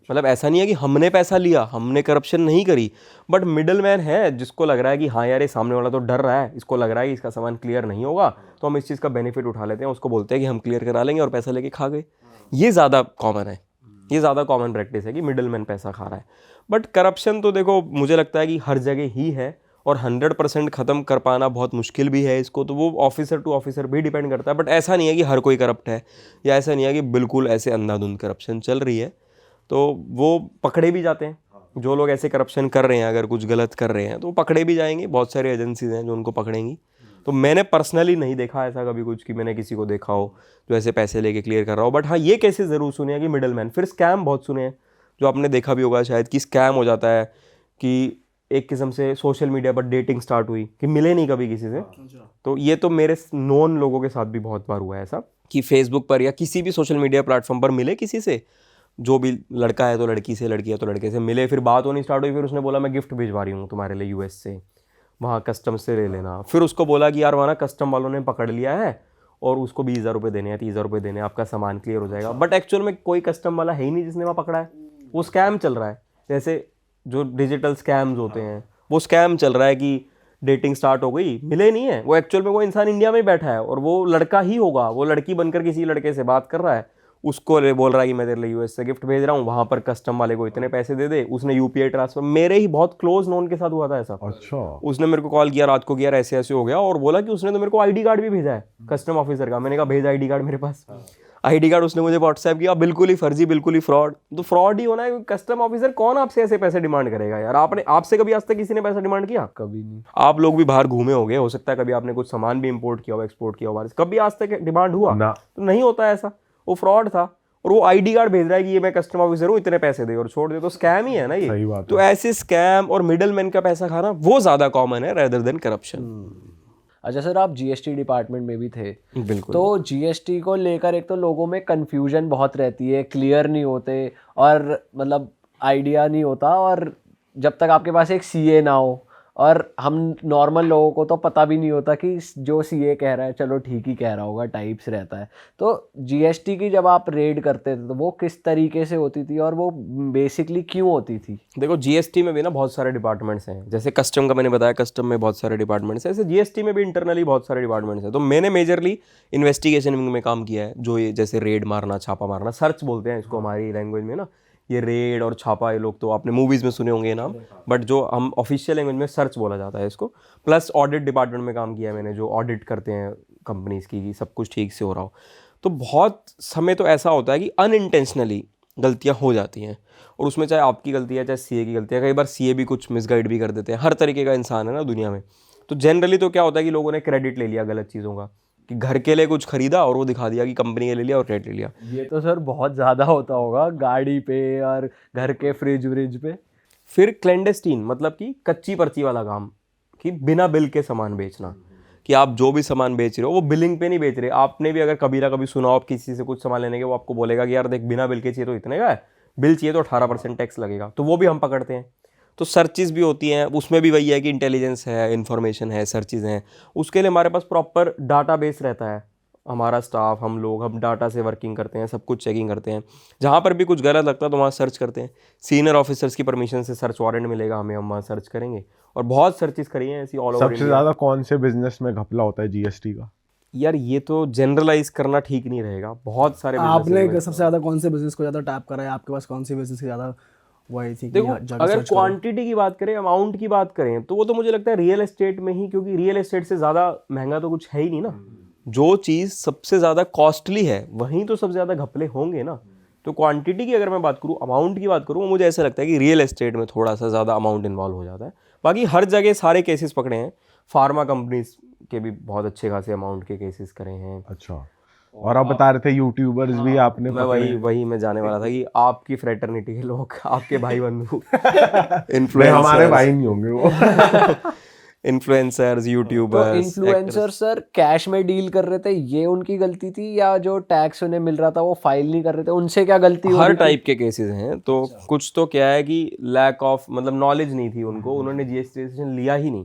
मतलब ऐसा नहीं है कि हमने पैसा लिया, हमने करप्शन नहीं करी, बट मिडिल मैन है जिसको लग रहा है कि हाँ यार ये सामने वाला तो डर रहा है, इसको लग रहा है कि इसका सामान क्लियर नहीं होगा, तो हम इस चीज़ का बेनिफिट उठा लेते हैं, उसको बोलते हैं कि हम क्लियर करा लेंगे और पैसा लेके खा गए। ये ज़्यादा कॉमन है, ये ज़्यादा कॉमन प्रैक्टिस है कि मिडिल मैन पैसा खा रहा है। बट करप्शन तो देखो मुझे लगता है कि हर जगह ही है, और 100% ख़त्म कर पाना बहुत मुश्किल भी है इसको, तो वो ऑफिसर टू ऑफिसर भी डिपेंड करता है। बट ऐसा नहीं है कि हर कोई करप्ट है, या ऐसा नहीं है कि बिल्कुल ऐसे अंधाधुंध करप्शन चल रही है, तो वो पकड़े भी जाते हैं। जो लोग ऐसे करप्शन कर रहे हैं, अगर कुछ गलत कर रहे हैं तो वो पकड़े भी जाएंगे, बहुत सारी एजेंसीज हैं जो उनको पकड़ेंगी। तो मैंने पर्सनली नहीं देखा ऐसा कभी कुछ कि मैंने किसी को देखा हो जो ऐसे पैसे लेके क्लियर कर रहा हो, बट हाँ ये केसेस ज़रूर सुने हैं कि मिडल मैन। फिर स्कैम बहुत सुने हैं जो आपने देखा भी होगा शायद, कि स्कैम हो जाता है कि एक किस्म से सोशल मीडिया पर डेटिंग स्टार्ट हुई कि मिले नहीं कभी किसी से, तो ये तो मेरे नॉन लोगों के साथ भी बहुत बार हुआ है ऐसा कि फेसबुक पर या किसी भी सोशल मीडिया प्लेटफॉर्म पर मिले किसी से, जो भी लड़का है तो लड़की से, लड़की है तो लड़के से, मिले, फिर बात होनी स्टार्ट हुई, फिर उसने बोला मैं गिफ्ट भिजवा रही हूँ तुम्हारे लिए यूएस से, वहाँ कस्टम से ले लेना। फिर उसको बोला कि यार वहाँ ना कस्टम वालों ने पकड़ लिया है और उसको 20,000 रुपये देने हैं, 30,000 रुपये देने हैं, आपका सामान क्लियर हो जाएगा। बट एक्चुअल में कोई कस्टम वाला है ही नहीं जिसने वहाँ पकड़ा है, वो स्कैम चल रहा है। जैसे जो डिजिटल स्कैम्स होते हैं वो स्कैम चल रहा है कि डेटिंग स्टार्ट हो गई, मिले नहीं है, वो एक्चुअल में वो इंसान इंडिया में बैठा है और वो लड़का ही होगा, वो लड़की बनकर किसी लड़के से बात कर रहा है, उसको बोल रहा है कि मैं तेरे लिए यूएस से गिफ्ट भेज रहा हूँ, वहाँ पर कस्टम वाले को इतने पैसे दे दे, उसने यूपीआई ट्रांसफर, मेरे ही बहुत क्लोज नोन के साथ हुआ था ऐसा। अच्छा। उसने मेरे को कॉल किया रात को कि यार ऐसे ऐसे हो गया, और बोला कि उसने तो मेरे को आईडी कार्ड भी भेजा है कस्टम ऑफिसर का। मैंने कहा भेज आईडी कार्ड मेरे पास। आईडी कार्ड उसने मुझे व्हाट्सएप किया, बिल्कुल ही फर्जी, बिल्कुल ही फ्रॉड। तो फ्रॉड ही होना है, कस्टम ऑफिसर कौन आपसे ऐसे पैसे डिमांड करेगा यार? आपसे कभी आज तक किसी ने पैसा डिमांड किया? कभी नहीं। आप लोग भी बाहर घूमे होंगे, हो सकता है कभी आपने कुछ सामान भी इंपोर्ट किया हो, एक्सपोर्ट किया हो बाहर से, कभी आज तक डिमांड हुआ ना। तो नहीं होता ऐसा, वो फ्रॉड था। और वो आईडी कार्ड भेज रहा है कि ये मैं कस्टम ऑफिसर हूँ, इतने पैसे दे और छोड़ दे, तो स्कैम ही है ना सही ये। बात तो ऐसे स्कैम और मिडल मैन का पैसा खाना वो ज्यादा कॉमन है रेदर देन करप्शन। अच्छा सर, आप जीएसटी डिपार्टमेंट में भी थे, बिल्कुल। तो जीएसटी को लेकर एक तो लोगों में कंफ्यूजन बहुत रहती है, क्लियर नहीं होते, और मतलब आइडिया नहीं होता, और जब तक आपके पास एक सीए ना हो, और हम नॉर्मल लोगों को तो पता भी नहीं होता कि जो सीए कह रहा है चलो ठीक ही कह रहा होगा, टाइप्स रहता है। तो जीएसटी की जब आप रेड करते थे तो वो किस तरीके से होती थी, और वो बेसिकली क्यों होती थी? देखो जीएसटी में भी ना बहुत सारे डिपार्टमेंट्स हैं, जैसे कस्टम का मैंने बताया, कस्टम में बहुत सारे डिपार्टमेंट्स हैं, ऐसे जीएसटी में भी इंटरनली बहुत सारे डिपार्टमेंट्स हैं। तो मैंने मेजरली इन्वेस्टिगेशन में काम किया है, जो ये जैसे रेड मारना, छापा मारना, सर्च बोलते हैं इसको हमारी लैंग्वेज में ना, ये रेड और छापा, ये लोग तो आपने मूवीज़ में सुने होंगे नाम, बट जो हम ऑफिशियल लैंग्वेज में सर्च बोला जाता है इसको। प्लस ऑडिट डिपार्टमेंट में काम किया है मैंने, जो ऑडिट करते हैं कंपनीज़ की कि सब कुछ ठीक से हो रहा हो। तो बहुत समय तो ऐसा होता है कि अनइंटेंशनली गलतियां हो जाती हैं, और उसमें चाहे आपकी गलती है चाहे सीए की गलती है, कई बार सीए भी कुछ मिसगाइड भी कर देते हैं। हर तरीके का इंसान है ना दुनिया में। तो जनरली तो क्या होता है कि लोगों ने क्रेडिट ले लिया गलत चीज़ों का, कि घर के लिए कुछ खरीदा और वो दिखा दिया कि कंपनी के ले लिया और क्रेडिट ले लिया। ये तो सर बहुत ज़्यादा होता होगा गाड़ी पे और घर के फ्रिज व्रिज पे। फिर क्लैंडेस्टीन, मतलब कि कच्ची पर्ची वाला काम, कि बिना बिल के सामान बेचना, कि आप जो भी सामान बेच रहे हो वो बिलिंग पे नहीं बेच रहे। आपने भी अगर कभी ना कभी सुना हो आप किसी से कुछ सामान लेने के, वो आपको बोलेगा कि यार देख बिना बिल के चाहिए तो इतने का है, बिल चाहिए तो 18% टैक्स लगेगा, तो वो भी हम पकड़ते हैं। तो सर्चेज भी होती हैं, उसमें भी वही है कि इंटेलिजेंस है, इन्फॉर्मेशन है, सर्चेज हैं, उसके लिए हमारे पास प्रॉपर डाटा बेस रहता है। हमारा स्टाफ, हम डाटा से वर्किंग करते हैं, सब कुछ चेकिंग करते हैं। जहाँ पर भी कुछ गलत लगता है तो वहाँ सर्च करते हैं। सीनियर ऑफिसर्स की परमिशन से सर्च वारंट मिलेगा हमें, हम वहाँ सर्च करेंगे। और बहुत सर्चेस करी हैं ऐसी ऑल ओवर सबसे ज्यादा कौन से बिजनेस में घपला होता है जीएसटी का? यार ये तो जनरलाइज करना ठीक नहीं रहेगा, बहुत सारे आपने businesses में। सबसे ज़्यादा कौन से बिजनेस को ज़्यादा टैप करा है? आपके पास कौन सी बिजनेस की ज़्यादा वही थी कि देखो, जाके अगर search करो? क्वांटिटी की बात करें, अमाउंट की बात करें, तो वो तो मुझे लगता है रियल एस्टेट में ही, क्योंकि रियल एस्टेट से ज़्यादा महंगा तो कुछ है ही नहीं ना। जो चीज़ सबसे ज़्यादा कॉस्टली है वहीं तो सबसे ज़्यादा घपले होंगे ना। तो क्वांटिटी की अगर मैं बात करूँ, अमाउंट की बात करूँ, मुझे ऐसा लगता है कि रियल एस्टेट में थोड़ा सा ज़्यादा अमाउंट इन्वॉल्व हो जाता है। बाकी हर जगह सारे केसेस पकड़े हैं। फार्मा कंपनीज के भी बहुत अच्छे खासे अमाउंट के केसेस करे हैं। अच्छा, और आप बता रहे थे यूट्यूबर्स भी आपने मैं वही मैं जाने वाला था कि आपकी फ्रेटर्निटी के लोग, आपके भाई बंधु, नहीं, हमारे भाई नहीं होंगे वो। इन्फ्लुएंसर्स, तो यूट्यूबर्स, इन्फ्लुएंसर सर कैश में डील कर रहे थे, ये उनकी गलती थी, या जो टैक्स उन्हें मिल रहा था वो फाइल नहीं कर रहे थे, उनसे क्या गलती हो हर रही थी? टाइप के केसेस हैं। तो कुछ तो क्या है कि लैक ऑफ मतलब नॉलेज नहीं थी उनको, उन्होंने जीएसटी रजिस्ट्रेशन लिया ही नहीं।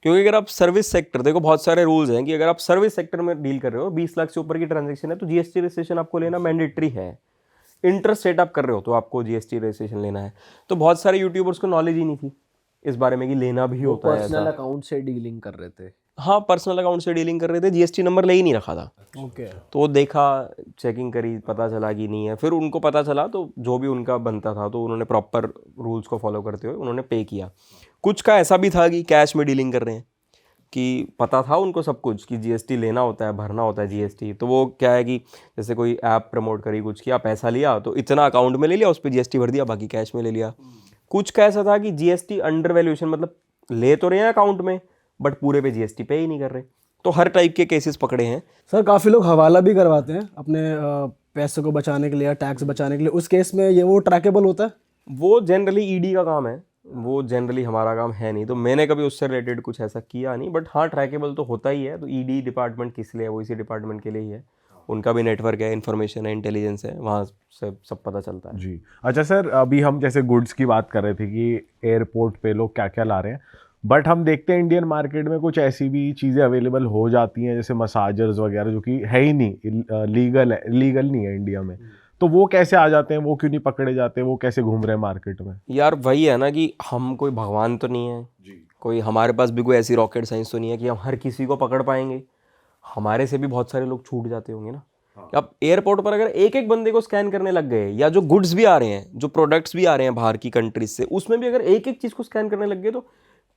क्योंकि अगर आप सर्विस सेक्टर, देखो बहुत सारे रूल्स हैं कि अगर आप सर्विस सेक्टर में डील कर रहे हो, 20 लाख से ऊपर की ट्रांजेक्शन है तो जीएसटी रजिस्ट्रेशन आपको लेना मैंडेटरी है। इंटरेस्ट रेट आप कर रहे हो तो आपको जीएसटी रजिस्ट्रेशन लेना है। तो बहुत सारे यूट्यूबर्स को नॉलेज ही नहीं थी इस बारे में कि लेना भी होता है पर्सनल ऐसा। अकाउंट से डीलिंग कर रहे थे। हाँ, पर्सनल अकाउंट से डीलिंग कर रहे थे, जीएसटी नंबर ले ही नहीं रखा था। ओके। तो वो देखा, चेकिंग करी, पता चला कि नहीं है। फिर उनको पता चला तो जो भी उनका बनता था तो उन्होंने प्रॉपर रूल्स को फॉलो करते हुए उन्होंने पे किया। कुछ का ऐसा भी था कि कैश में डीलिंग कर रहे हैं, कि पता था उनको सब कुछ कि जीएसटी लेना होता है, भरना होता है जीएसटी। तो वो क्या है कि जैसे कोई ऐप प्रमोट करी, कुछ किया, पैसा लिया तो इतना अकाउंट में ले लिया, उस पर जीएसटी भर दिया, बाकी कैश में ले लिया। कुछ का ऐसा था कि जीएसटी अंडर वैल्यूएशन, मतलब ले तो रहे हैं अकाउंट में बट पूरे पे जीएसटी पे ही नहीं कर रहे। तो हर टाइप के केसेस पकड़े हैं। सर काफ़ी लोग हवाला भी करवाते हैं अपने पैसे को बचाने के लिए या टैक्स बचाने के लिए, उस केस में ये वो ट्रैकेबल होता है? वो जनरली ईडी का काम है, वो जनरली हमारा काम है नहीं। तो मैंने कभी उससे रिलेटेड कुछ ऐसा किया नहीं, बट हाँ ट्रैकेबल तो होता ही है। तो ईडी डिपार्टमेंट किस लिए है, वो इसी डिपार्टमेंट के लिए ही है। उनका भी नेटवर्क है, इन्फॉर्मेशन है, इंटेलिजेंस है, वहाँ से सब पता चलता है। जी। अच्छा सर, अभी हम जैसे गुड्स की बात कर रहे थे कि एयरपोर्ट पे लोग क्या क्या ला रहे हैं, बट हम देखते हैं इंडियन मार्केट में कुछ ऐसी भी चीज़ें अवेलेबल हो जाती हैं जैसे मसाजर्स वगैरह, जो कि है ही नहीं, लीगल नहीं है इंडिया में। तो वो कैसे आ जाते हैं, वो क्यों नहीं पकड़े जाते, वो कैसे घूम रहे हैं मार्केट में? यार वही है ना कि हम कोई भगवान तो नहीं है, कोई हमारे पास भी कोई ऐसी रॉकेट साइंस तो नहीं है कि हम हर किसी को पकड़ पाएंगे। हमारे से भी बहुत सारे लोग छूट जाते होंगे ना। कि आप एयरपोर्ट पर अगर एक एक बंदे को स्कैन करने लग गए, या जो गुड्स भी आ रहे हैं, जो प्रोडक्ट्स भी आ रहे हैं बाहर की कंट्रीज से, उसमें भी अगर एक एक चीज़ को स्कैन करने लग गए तो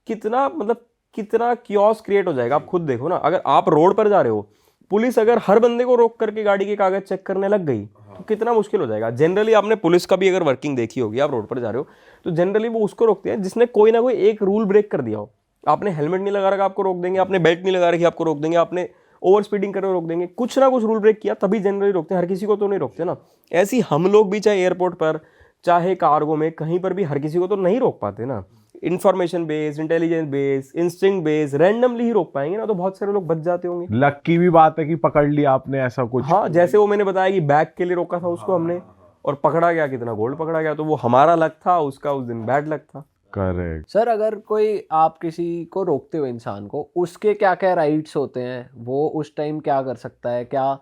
कितना कियोस क्रिएट हो जाएगा। आप खुद देखो ना, अगर आप रोड पर जा रहे हो, पुलिस अगर हर बंदे को रोक करके गाड़ी के कागज चेक करने लग गई तो कितना मुश्किल हो जाएगा। जनरली आपने पुलिस का भी अगर वर्किंग देखी होगी, आप रोड पर जा रहे हो तो जनरली वो उसको रोकते हैं जिसने कोई ना कोई एक रूल ब्रेक कर दिया हो। आपने हेलमेट नहीं लगा रखा, आपको रोक देंगे। आपने बेल्ट नहीं लगा रखी, आपको रोक देंगे। आपने ओवर स्पीडिंग कर रहे हो, रोक देंगे। कुछ ना कुछ रूल ब्रेक किया तभी जनरली रोकते हैं, हर किसी को तो नहीं रोकते ना। ऐसे ही हम लोग भी, चाहे एयरपोर्ट पर, चाहे कार्गो में, कहीं पर भी हर किसी को तो नहीं रोक पाते ना। Information based, intelligence based, instinct based, randomly ही रोक पाएंगे ना। तो बहुत सारे लोग बच जाते होंगे। लक की भी बात है कि पकड़ लिया आपने ऐसा कुछ? हाँ, जैसे वो मैंने बताया कि बैग के लिए रोका था उसको हमने, और पकड़ा गया, कितना गोल्ड पकड़ा गया। तो वो हमारा लक था, उसका उस दिन बैड लक था। करेक्ट। सर अगर कोई, आप किसी को रोकते हो इंसान को, उसके क्या क्या राइट्स होते हैं, वो उस टाइम क्या कर सकता है? क्या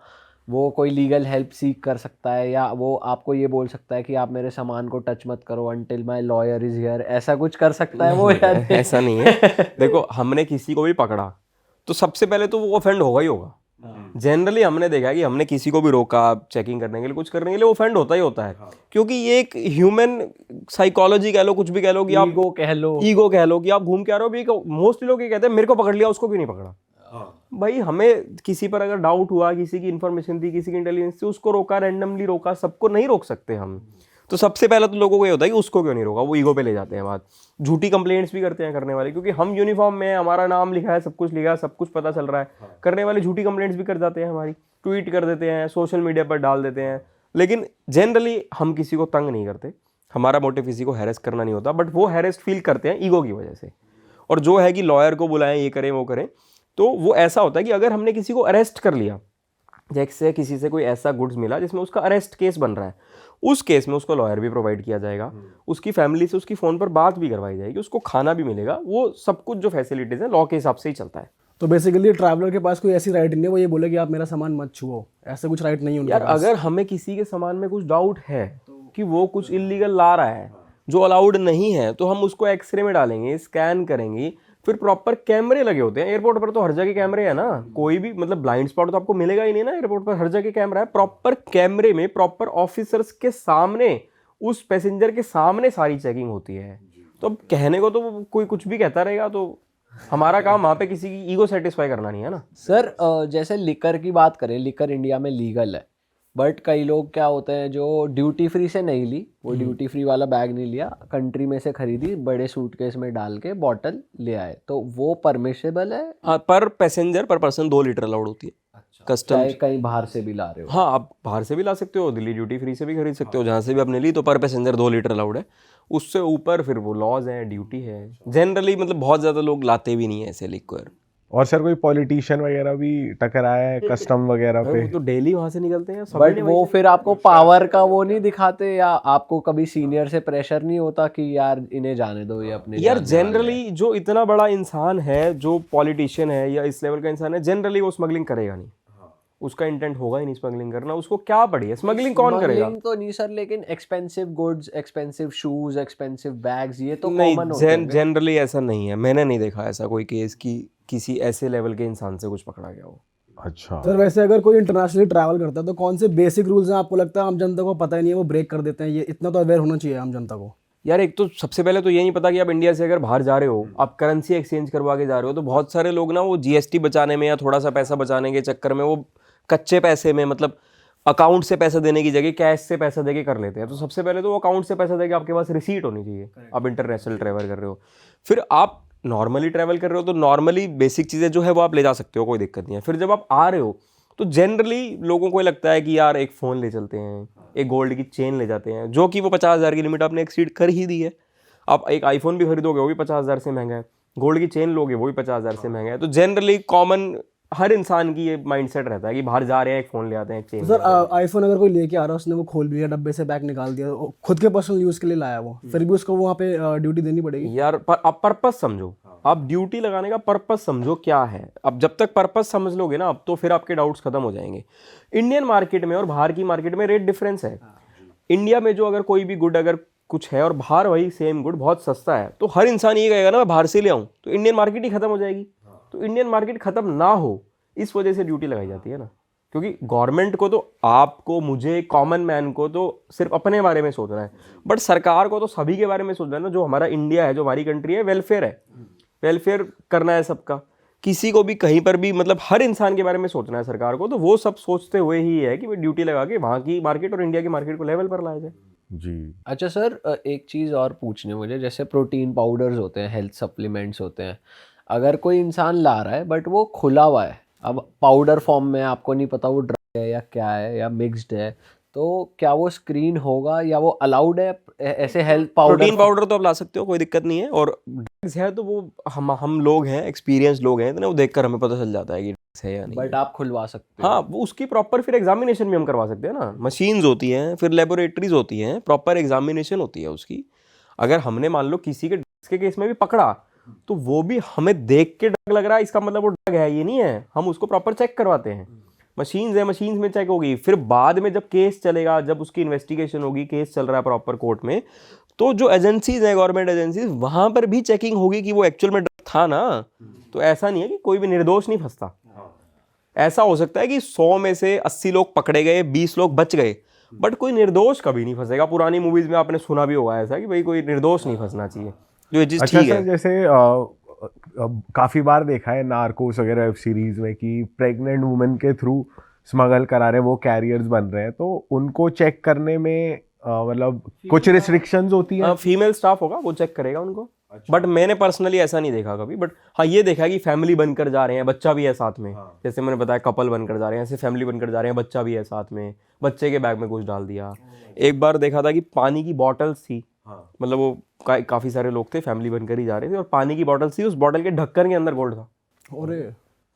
वो कोई लीगल हेल्प सीख कर सकता है, या वो आपको ये बोल सकता है कि आप मेरे सामान को टच मत करो until my lawyer is here, ऐसा कुछ कर सकता है वो या नहीं? ऐसा नहीं है। देखो, हमने किसी को भी पकड़ा तो सबसे पहले तो वो ऑफेंड होगा ही होगा। जनरली हमने देखा है कि हमने किसी को भी रोका चेकिंग करने के लिए, कुछ करने के लिए, वो ऑफेंड होता ही होता है। क्योंकि ये एक ह्यूमन साइकोलॉजी कह लो, कुछ भी कह लो, कि आप ईगो कह लो, कि आप घूम के आ रहे हो। मोस्टली लोग ये कहते हैं मेरे को पकड़ लिया, उसको क्यों नहीं पकड़ा। भाई, हमें किसी पर अगर डाउट हुआ, किसी की इन्फॉर्मेशन थी, किसी की इंटेलिजेंस थी, उसको रोका, रैंडमली रोका। सबको नहीं रोक सकते हम। तो सबसे पहले तो लोगों को ये होता है कि उसको क्यों नहीं रोका, वो ईगो पे ले जाते हैं बात। झूठी कंप्लेंट्स भी करते हैं करने वाले, क्योंकि हम यूनिफॉर्म में हैं, हमारा नाम लिखा है, सब कुछ लिखा है, सब कुछ पता चल रहा है। करने वाले झूठी कंप्लेंट्स भी कर जाते हैं हमारी, ट्वीट कर देते हैं, सोशल मीडिया पर डाल देते हैं। लेकिन जनरली हम किसी को तंग नहीं करते। हमारा मोटिव किसी को हैरेस करना नहीं होता, बट वो हैरेस्ट फील करते हैं ईगो की वजह से। और जो है कि लॉयर को बुलाएं, ये करें, वो करें, तो वो ऐसा होता है कि अगर हमने किसी को अरेस्ट कर लिया जैसे किसी से कोई ऐसा गुड्स मिला जिसमें उसका अरेस्ट केस बन रहा है, उस केस में उसको लॉयर भी प्रोवाइड किया जाएगा, उसकी फैमिली से उसकी फ़ोन पर बात भी करवाई जाएगी, उसको खाना भी मिलेगा, वो सब कुछ जो फैसिलिटीज़ हैं लॉ के हिसाब से ही चलता है। तो बेसिकली ट्रैवलर के पास कोई ऐसी राइट नहीं है वो ये बोले कि आप मेरा सामान मत छुओ, ऐसा कुछ राइट नहीं है उनके यार पास। अगर हमें किसी के सामान में कुछ डाउट है कि वो कुछ इलीगल ला रहा है जो अलाउड नहीं है, तो हम उसको एक्सरे में डालेंगे, स्कैन करेंगे, फिर प्रॉपर कैमरे लगे होते हैं एयरपोर्ट पर, तो हर जगह कैमरे हैं ना, कोई भी मतलब ब्लाइंड स्पॉट तो आपको मिलेगा ही नहीं ना, एयरपोर्ट पर हर जगह कैमरा है, प्रॉपर कैमरे में प्रॉपर ऑफिसर्स के सामने उस पैसेंजर के सामने सारी चेकिंग होती है। तो अब कहने को तो कोई कुछ भी कहता रहेगा, तो हमारा काम वहाँ पे किसी की ईगो सेटिस्फाई करना नहीं है ना। सर जैसे लिकर की बात करें, लिकर इंडिया में लीगल है, बट कई लोग क्या होते हैं जो ड्यूटी फ्री से नहीं ली, वो ड्यूटी फ्री वाला बैग नहीं लिया, कंट्री में से खरीदी, बड़े सूटकेस में डाल के बॉटल ले आए, तो वो परमिशेबल है? हाँ, पर पैसेंजर पर पर्सन 2 लीटर अलाउड होती है कस्टम। चाहे कहीं बाहर से भी ला रहे हो? हाँ, आप बाहर से भी ला सकते हो, दिल्ली ड्यूटी फ्री से भी खरीद सकते हो, जहाँ से भी आपने ली, तो पर पैसेंजर 2 लीटर अलाउड है। उससे ऊपर फिर वो लॉज हैं, ड्यूटी है। जनरली मतलब बहुत ज़्यादा लोग लाते भी नहीं है ऐसे लिक्वर। और सर कोई पॉलिटिशियन वगैरह भी टकराया है कस्टम वगैरह पे? वो तो डेली वहाँ से निकलते हैं सब। बट वो फिर आपको पावर का वो नहीं दिखाते, या आपको कभी सीनियर से प्रेशर नहीं होता कि यार इन्हें जाने दो, ये अपने यार जान वाले जनरली जो इतना बड़ा इंसान है, जो पॉलिटिशियन है या इस लेवल का इंसान है, जनरली वो स्मगलिंग करेगा नहीं, उसका इंटेंट होगा ही नहीं स्मगलिंग करना, उसको क्या पड़ी है स्मगलिंग, कौन करेगा? Smuggling तो नहीं सर, लेकिन expensive goods, expensive shoes, expensive bags, ये तो नहीं, कॉमन होते हैं। जनरली ऐसा नहीं है, मैंने नहीं देखा ऐसा कोई केस कि किसी ऐसे लेवल के इंसान से कुछ पकड़ा गया हो। अच्छा सर वैसे अगर कोई इंटरनेशनली ट्रैवल करता है तो कौन से बेसिक रूल्स हैं आपको लगता है आम जनता को पता ही नहीं है, वो ब्रेक कर देते हैं? ये इतना तो अवेयर होना चाहिए आम जनता को। यार एक तो सबसे पहले तो ये नहीं पता कि आप इंडिया से अगर बाहर जा रहे हो, आप करेंसी एक्सचेंज करवा के जा रहे हो, तो बहुत सारे लोग ना वो जीएसटी बचाने में या थोड़ा सा पैसा बचाने के चक्कर में वो कच्चे पैसे में, मतलब अकाउंट से पैसा देने की जगह कैश से पैसा देके कर लेते हैं। तो सबसे पहले तो वो अकाउंट से पैसा देके आपके पास रिसीट होनी चाहिए, आप इंटरनेशनल ट्रैवल कर रहे हो। फिर आप नॉर्मली ट्रैवल कर रहे हो तो नॉर्मली बेसिक चीज़ें जो है वो आप ले जा सकते हो, कोई दिक्कत नहीं है। फिर जब आप आ रहे हो तो जनरली लोगों को लगता है कि यार एक फ़ोन ले चलते हैं, एक गोल्ड की चेन ले जाते हैं, जो कि वो 50,000 की लिमिट आपने एक्सीड कर ही दी है। आप एक आईफोन भी खरीदोगे वो भी 50,000 से महंगा है, गोल्ड की चेन लोगे वो भी 50,000 से महंगा है। तो जनरली कॉमन हर इंसान की ये माइंडसेट रहता है कि बाहर जा रहे हैं एक फ़ोन ले आते हैं, एक चेन। सर आईफोन अगर कोई लेके आ रहा है, उसने वो खोल लिया डब्बे से, बैग निकाल दिया, वो खुद के पर्सनल यूज़ के लिए लाया वो, फिर भी उसको वहाँ पे ड्यूटी देनी पड़ेगी? यार आप पर्पस समझो, आप ड्यूटी लगाने का पर्पस समझो क्या है। अब जब तक पर्पस समझ लोगे ना, अब तो फिर आपके डाउट्स खत्म हो जाएंगे। इंडियन मार्केट में और बाहर की मार्केट में रेट डिफरेंस है। इंडिया में जो अगर कोई भी गुड अगर कुछ है और बाहर वही सेम गुड बहुत सस्ता है, तो हर इंसान ये कहेगा ना मैं बाहर से ले आऊँ, तो इंडियन मार्केट ही खत्म हो जाएगी। तो इंडियन मार्केट खत्म ना हो इस वजह से ड्यूटी लगाई जाती है ना, क्योंकि गवर्नमेंट को तो आपको, मुझे, कॉमन मैन को तो सिर्फ अपने बारे में सोचना है, बट सरकार को तो सभी के बारे में सोचना है ना। जो हमारा इंडिया है, जो हमारी कंट्री है, वेलफेयर है, वेलफेयर करना है सबका, किसी को भी कहीं पर भी मतलब हर इंसान के बारे में सोचना है सरकार को। तो वो सब सोचते हुए ही है कि ड्यूटी लगा के वहाँ की मार्केट और इंडिया की मार्केट को लेवल पर लाया जाए। जी। अच्छा सर, एक चीज़ और पूछनी है मुझे, जैसे प्रोटीन पाउडर्स होते हैं, हेल्थ सप्लीमेंट्स होते हैं, अगर कोई इंसान ला रहा है बट वो खुला हुआ है, अब पाउडर फॉर्म में, आपको नहीं पता वो ड्राई है या क्या है या मिक्स्ड है, तो क्या वो स्क्रीन होगा या वो अलाउड है ऐसे हेल्थ पाउडर? प्रोटीन पाउडर तो आप ला सकते हो, कोई दिक्कत नहीं है। और ड्रग्स है तो वो हम लोग हैं, एक्सपीरियंस लोग हैं, इतने वो देखकर हमें पता चल जाता है कि ड्रग्स है या नहीं। बट आप खुलवा सकते हो? हाँ, वो उसकी प्रॉपर फिर एग्जामिनेशन भी हम करवा सकते हैं ना। मशीन्स होती हैं, फिर लेबोरेटरीज होती हैं, प्रॉपर एग्जामिनेशन होती है उसकी। अगर हमने मान लो किसी के ड्रग्स के केस में भी पकड़ा, तो वो भी हमें देख के ड्रग लग रहा है इसका मतलब वो ड्रग है, ये नहीं है। हम उसको प्रॉपर चेक करवाते हैं, मशीन्स है, मशीन्स में चेक होगी। फिर बाद में जब केस चलेगा, जब उसकी इन्वेस्टिगेशन होगी, केस चल रहा है प्रॉपर कोर्ट में, तो जो एजेंसीज हैं, गवर्नमेंट एजेंसीज, वहां पर भी चेकिंग होगी कि वो एक्चुअल में ड्रग था ना। तो ऐसा नहीं है कि कोई भी निर्दोष नहीं फंसता। ऐसा हो सकता है कि 100 में से 80 लोग पकड़े गए, 20 लोग बच गए, बट कोई निर्दोष कभी नहीं फंसेगा। पुरानी मूवीज में आपने सुना भी होगा ऐसा कि भाई कोई निर्दोष नहीं फंसना चाहिए, जो ये चीज अच्छा ठीक सर, है। जैसे काफी बार देखा है नार्कोस वगैरह वेब सीरीज में कि प्रेग्नेंट वुमेन के थ्रू स्मगल करा रहे हैं, वो कैरियर्स बन रहे हैं, तो उनको चेक करने में मतलब कुछ रिस्ट्रिक्शंस होती हैं? फीमेल स्टाफ होगा, वो चेक करेगा उनको। बट मैंने पर्सनली ऐसा नहीं देखा कभी। बट हाँ, ये देखा है कि फैमिली बनकर जा रहे हैं, बच्चा भी है साथ में। जैसे मैंने बताया, कपल बनकर जा रहे हैं, ऐसे फैमिली बनकर जा रहे हैं, बच्चा भी है साथ में, बच्चे के बैग में कुछ डाल दिया। एक बार देखा था कि पानी की बॉटल्स थी, मतलब वो काफी सारे लोग थे, फैमिली बनकर ही जा रहे थे, और पानी की बॉटल्स थी, उस बॉटल के ढक्कन के अंदर गोल्ड था। अरे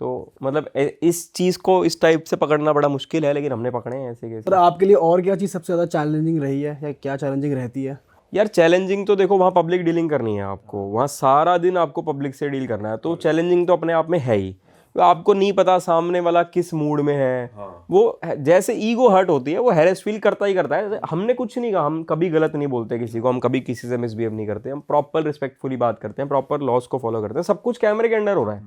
तो मतलब इस चीज़ को इस टाइप से पकड़ना बड़ा मुश्किल है, लेकिन हमने पकड़े हैं ऐसे सर कैसे। आपके लिए और क्या चीज़ सबसे ज़्यादा चैलेंजिंग रही है या क्या चैलेंजिंग रहती है? यार चैलेंजिंग तो देखो, वहाँ पब्लिक डीलिंग करनी है आपको, वहाँ सारा दिन आपको पब्लिक से डील करना है, तो चैलेंजिंग तो अपने आप में है ही। आपको नहीं पता सामने वाला किस मूड में है, वो जैसे ईगो हर्ट होती है, वो हैरेस फील करता ही करता है। हमने कुछ नहीं कहा, हम कभी गलत नहीं बोलते किसी को, हम कभी किसी से मिसबिहेव नहीं करते, हम प्रॉपर रिस्पेक्टफुली बात करते हैं, प्रॉपर लॉस को फॉलो करते हैं, सब कुछ कैमरे के अंडर हो रहा है,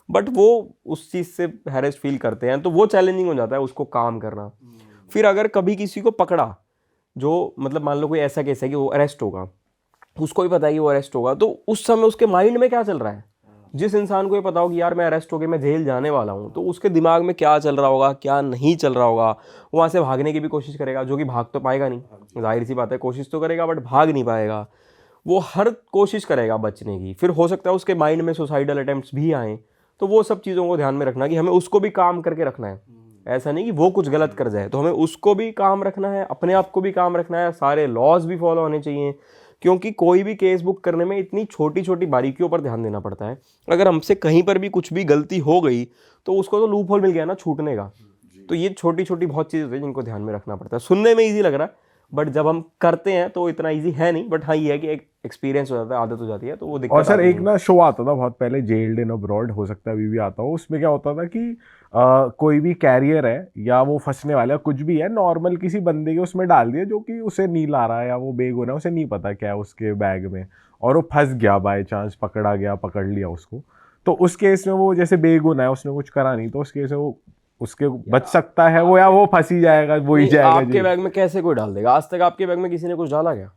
बट वो उस चीज़ से हैरेस फील करते हैं, तो वो चैलेंजिंग हो जाता है उसको काम करना। फिर अगर कभी किसी को पकड़ा, जो मतलब मान लो कोई ऐसा केस है कि वो अरेस्ट होगा, उसको भी पता है कि वो अरेस्ट होगा, तो उस समय उसके माइंड में क्या चल रहा है। जिस इंसान को ये पता हो कि यार मैं अरेस्ट हो गया, मैं जेल जाने वाला हूँ, तो उसके दिमाग में क्या चल रहा होगा, क्या नहीं चल रहा होगा। वो वहाँ से भागने की भी कोशिश करेगा, जो कि भाग तो पाएगा नहीं, जाहिर सी बात है, कोशिश तो करेगा बट भाग नहीं पाएगा। वो हर कोशिश करेगा बचने की। फिर हो सकता है उसके माइंड में सुसाइडल अटेम्प्ट्स भी आएँ, तो वो सब चीज़ों को ध्यान में रखना कि हमें उसको भी काम करके रखना है। ऐसा नहीं कि वो कुछ गलत कर जाए, तो हमें उसको भी काम रखना है, अपने आप को भी काम रखना है, सारे लॉज भी फॉलो होने चाहिए, क्योंकि कोई भी केस बुक करने में इतनी छोटी छोटी बारीकियों पर ध्यान देना पड़ता है। अगर हमसे कहीं पर भी कुछ भी गलती हो गई तो उसको तो लूप होल मिल गया ना छूटने का। तो ये छोटी छोटी बहुत चीज़ें होती है जिनको ध्यान में रखना पड़ता है। सुनने में ईजी लग रहा है, बट जब हम करते हैं तो इतना ईजी है नहीं, बट हाँ ये है कि एक एक्सपीरियंस हो जाता है, आदत हो जाती है, तो वो दिक्कत और सर आती एक नहीं। ना शो आता था बहुत पहले, जेल्ड इन अब्रॉड, हो सकता है अभी भी आता हो, उसमें क्या होता था कि कोई भी कैरियर है या वो फंसने वाला है, कुछ भी है, नॉर्मल किसी बंदे के उसमें डाल दिया जो कि उसे नहीं ला रहा है, या वो बेग होना है, उसे नहीं पता क्या है उसके बैग में, और वो फंस गया, बाय चांस पकड़ा गया, पकड़ लिया उसको, तो उस केस में वो जैसे बेग होना है, उसने कुछ करा नहीं, तो उस केस में वो उसके बच सकता है वो, या वो फंस ही जाएगा, वो ही नहीं, जाएगा आपके जी। बैग में कैसे कोई डाल देगा? आज तक आपके बैग में किसी ने कुछ डाला क्या?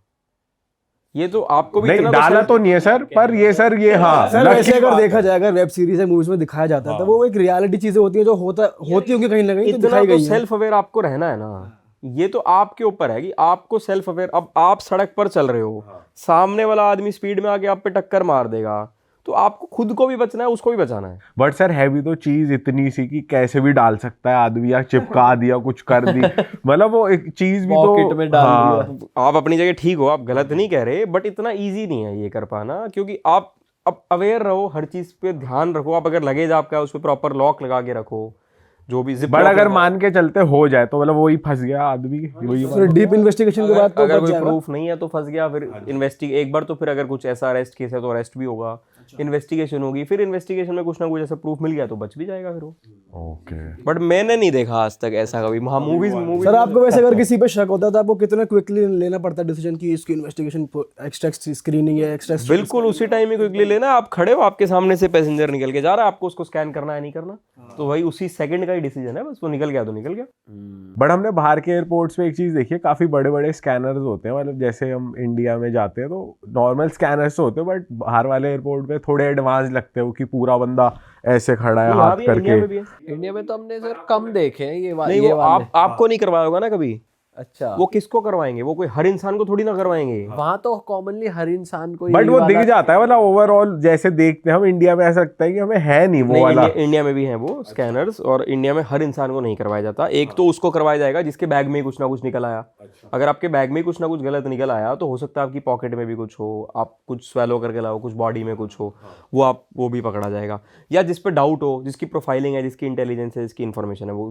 ये तो आपको भी नहीं इतना डाला तो नहीं है सर, पर ये सर ये हाँ सर lucky वैसे अगर बात देखा है। जाए, अगर वेब सीरीज या मूवीज में दिखाया जाता है तो वो एक रियलिटी चीजें होती हैं जो होती होंगी कहीं ना कहीं, तो इतना दिखाई तो गई है। सेल्फ अवेयर आपको रहना है ना। ये तो आपके ऊपर है कि आपको सेल्फ अवेयर। अब आप सड़क पर चल रहे हो, सामने वाला आदमी स्पीड में आके आप पे टक्कर मार देगा, तो आपको खुद को भी बचना है, उसको भी बचाना है। बट सर है भी तो चीज इतनी सी कि कैसे भी डाल सकता है आदमी, या चिपका दिया, कुछ कर दी, मतलब वो एक चीज भी तो पॉकेट में डाल हाँ। आप अपनी जगह ठीक हो, आप गलत नहीं कह रहे, बट इतना इजी नहीं है ये कर पाना, क्योंकि आप अब अवेयर रहो, हर चीज पे ध्यान रखो। आप अगर लगेज आपका है उस पर प्रॉपर लॉक लगा के रखो, जो भी जिप बट लॉक अगर मान के चलते हो जाए तो मतलब वही फंस गया आदमी, वही फिर डीप इन्वेस्टिगेशन के बाद तो अगर बच कोई जाएगा। प्रूफ नहीं है तो फंस गया। फिर एक बार तो फिर अगर कुछ ऐसा अरेस्ट केस है तो अरेस्ट भी होगा, इन्वेस्टिगेशन होगी, फिर इन्वेस्टिगेशन में कुछ ना कुछ ऐसा प्रूफ मिल गया तो बच भी जाएगा फिर वो। ओके। बट मैंने नहीं देखा आज तक ऐसा कभी। हाँ मूवीज सर आपको वैसे अगर किसी पे शक होता है तो आपको कितना क्विकली लेना पड़ता है डिसीजन कि इसकी इन्वेस्टिगेशन, एक्स्ट्रा स्क्रीनिंग है, एक्स्ट्रा? बिल्कुल उसी टाइम ही क्विकली लेना। आप खड़े हो, आपके सामने से पैसेंजर निकल के जा रहा है, आपको उसको स्कैन करना है नहीं करना, तो वही उसी सेकंड का ही डिसीजन है, बस वो निकल गया तो निकल गया। बट हमने बाहर के एयरपोर्ट्स पे एक चीज देखी है, काफी बड़े बड़े स्कैनर्स होते हैं, मतलब जैसे हम इंडिया में जाते हैं तो नॉर्मल स्कैनर्स होते हैं, बट बाहर वाले एयरपोर्ट पे थोड़े एडवांस लगते हो कि पूरा बंदा ऐसे खड़ा है यहाँ हाथ भी है, इंडिया करके। में भी है। इंडिया में तो हमने सर कम देखे हैं ये नहीं ये वो वाले। आपको नहीं करवाया होगा ना कभी। अच्छा, वो किसको करवाएंगे? वो कोई हर इंसान को थोड़ी ना करवाएंगे। वहां तो कॉमनली हर इंसान को बट यही वो वाला दिख जाता है, मतलब ओवरऑल जैसे देखते हैं हम इंडिया में, ऐसा लगता है कि हमें है नहीं वो नहीं, वाला। इंडिया में भी हैं वो स्कैनर्स, और इंडिया में हर इंसान को नहीं करवाया जाता। एक तो उसको करवाया जाएगा जिसके बैग में कुछ ना कुछ निकल आया। अगर आपके बैग में कुछ ना कुछ गलत निकल आया तो हो सकता है आपकी पॉकेट में भी कुछ हो, आप कुछ स्वेलो करके लाओ, कुछ बॉडी में कुछ हो, वो भी पकड़ा जाएगा। या जिस पे डाउट हो, जिसकी प्रोफाइलिंग है, जिसकी इंटेलिजेंस है, जिसकी इन्फॉर्मेशन है, वो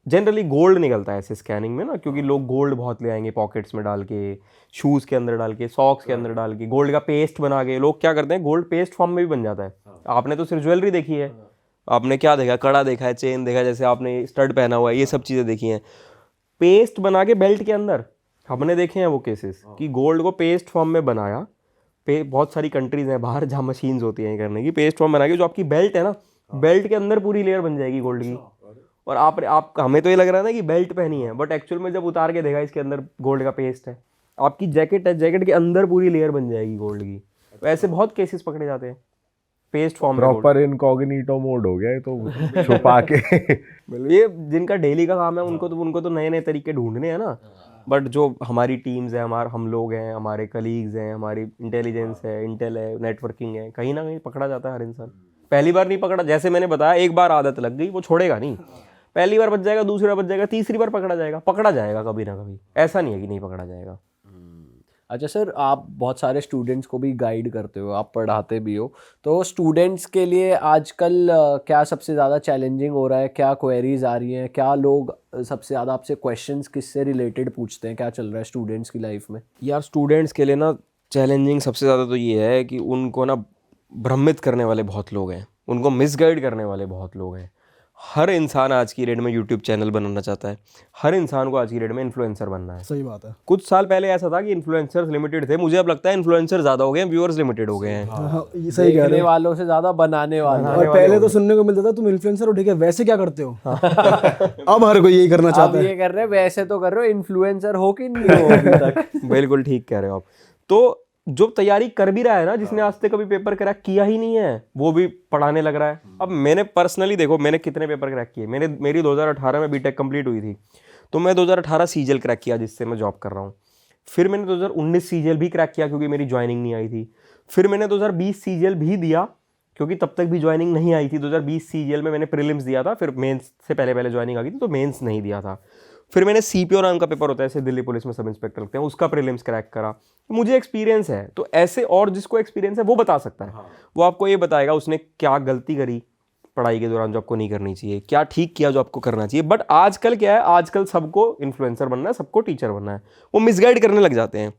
जनरली गोल्ड निकलता है ऐसे स्कैनिंग में ना, क्योंकि लोग गोल्ड बहुत ले आएंगे पॉकेट्स में डाल के, शूज़ के अंदर डाल के, सॉक्स के अंदर डाल के, गोल्ड का पेस्ट बना के। लोग क्या करते हैं, गोल्ड पेस्ट फॉर्म में भी बन जाता है। आपने तो सिर्फ ज्वेलरी देखी है, आपने क्या देखा, कड़ा देखा है, चेन देखा है, जैसे आपने स्टड पहना हुआ है, ये सब चीज़ें देखी हैं। पेस्ट बना के बेल्ट के अंदर हमने देखे हैं वो केसेस कि गोल्ड को पेस्ट फॉर्म में बनाया। बहुत सारी कंट्रीज हैं बाहर जहाँ मशीन्स होती हैं करने की, पेस्ट फॉर्म बना के जो आपकी बेल्ट है ना, बेल्ट के अंदर पूरी लेयर बन जाएगी गोल्ड की। और आप हमें तो ये लग रहा है ना कि बेल्ट पहनी है, बट एक्चुअल में जब उतार के देखा इसके अंदर गोल्ड का पेस्ट है। आपकी जैकेट है, जैकेट के अंदर पूरी लेयर बन जाएगी गोल्ड की। तो ऐसे बहुत केसेस पकड़े जाते हैं पेस्ट फॉर्म में। प्रॉपर इनकॉग्निटो मोड हो गया है तो छुपा के। ये जिनका डेली का काम है उनको तो नए नए तरीके ढूंढने हैं ना। बट जो हमारी टीम्स है, हम लोग हैं, हमारे कलीग्स हैं, हमारी इंटेलिजेंस है, इंटेल है, नेटवर्किंग है, कहीं ना कहीं पकड़ा जाता है हर इंसान। पहली बार नहीं पकड़ा, जैसे मैंने बताया, एक बार आदत लग गई वो छोड़ेगा नहीं। पहली बार बच जाएगा, दूसरी बार बच जाएगा, तीसरी बार पकड़ा जाएगा कभी ना कभी। ऐसा नहीं है कि नहीं पकड़ा जाएगा। अच्छा सर, आप बहुत सारे स्टूडेंट्स को भी गाइड करते हो, आप पढ़ाते भी हो, तो स्टूडेंट्स के लिए आजकल क्या सबसे ज़्यादा चैलेंजिंग हो रहा है, क्या क्वेरीज आ रही हैं, क्या लोग सबसे ज़्यादा आपसे क्वेश्चंस किससे रिलेटेड पूछते हैं, क्या चल रहा है स्टूडेंट्स की लाइफ में? यार स्टूडेंट्स के लिए ना चैलेंजिंग सबसे ज़्यादा तो ये है कि उनको ना भ्रमित करने वाले बहुत लोग हैं, उनको मिसगाइड करने वाले बहुत लोग हैं। हर इंसान आज की डेट में यूट्यूब चैनल बनाना चाहता है, हर इंसान को आज की डेट में इन्फ्लुएंसर बनना है। सही बात है। कुछ साल पहले ऐसा था कि इन्फ्लुएंसर्स लिमिटेड थे, मुझे अब लगता है इन्फ्लुएंसर ज़्यादा हो गए हैं, व्यूअर्स लिमिटेड हो गए हैं। हाँ, ये सही कह रहे देखने हो। वालों से ज़्यादा बनाने वाले। और पहले तो सुनने को मिलता था तुम इन्फ्लुएंसर हो, ठीक है, वैसे क्या करते हो? अब हर कोई यही करना अब चाहता है। ये कर रहे हैं, वैसे तो कर रहे हो, इन्फ्लुएंसर हो कि नहीं हो अभी तक? बिल्कुल ठीक कह रहे हो आप। तो जो तैयारी कर भी रहा है ना, जिसने आज तक कभी पेपर क्रैक किया ही नहीं है, वो भी पढ़ाने लग रहा है। अब मैंने पर्सनली देखो, मैंने कितने पेपर क्रैक किए। मेरी 2018 में बीटेक कंप्लीट हुई थी, तो मैं 2018 सीजीएल क्रैक किया, जिससे मैं जॉब कर रहा हूँ। फिर मैंने 2019 सीजीएल भी क्रैक किया, क्योंकि मेरी ज्वाइनिंग नहीं आई थी। फिर मैंने 2020 सीजीएल भी दिया, क्योंकि तब तक भी ज्वाइनिंग नहीं आई थी। 2020 सीजीएल में मैंने प्रीलिम्स दिया था, फिर मेंस से पहले ज्वाइनिंग आ गई थी, तो मेंस नहीं दिया था। फिर मैंने सीपीओ नाम का पेपर होता है, जैसे दिल्ली पुलिस में सब इंस्पेक्टर लगते हैं, उसका प्रीलिम्स क्रैक करा। मुझे एक्सपीरियंस है, तो ऐसे और जिसको एक्सपीरियंस है वो बता सकता है। वो आपको ये बताएगा उसने क्या गलती करी पढ़ाई के दौरान जो आपको नहीं करनी चाहिए, क्या ठीक किया जो आपको करना चाहिए। बट आजकल क्या है, आजकल सबको इन्फ्लुएंसर बनना है, सबको टीचर बनना है, वो मिसगाइड करने लग जाते हैं।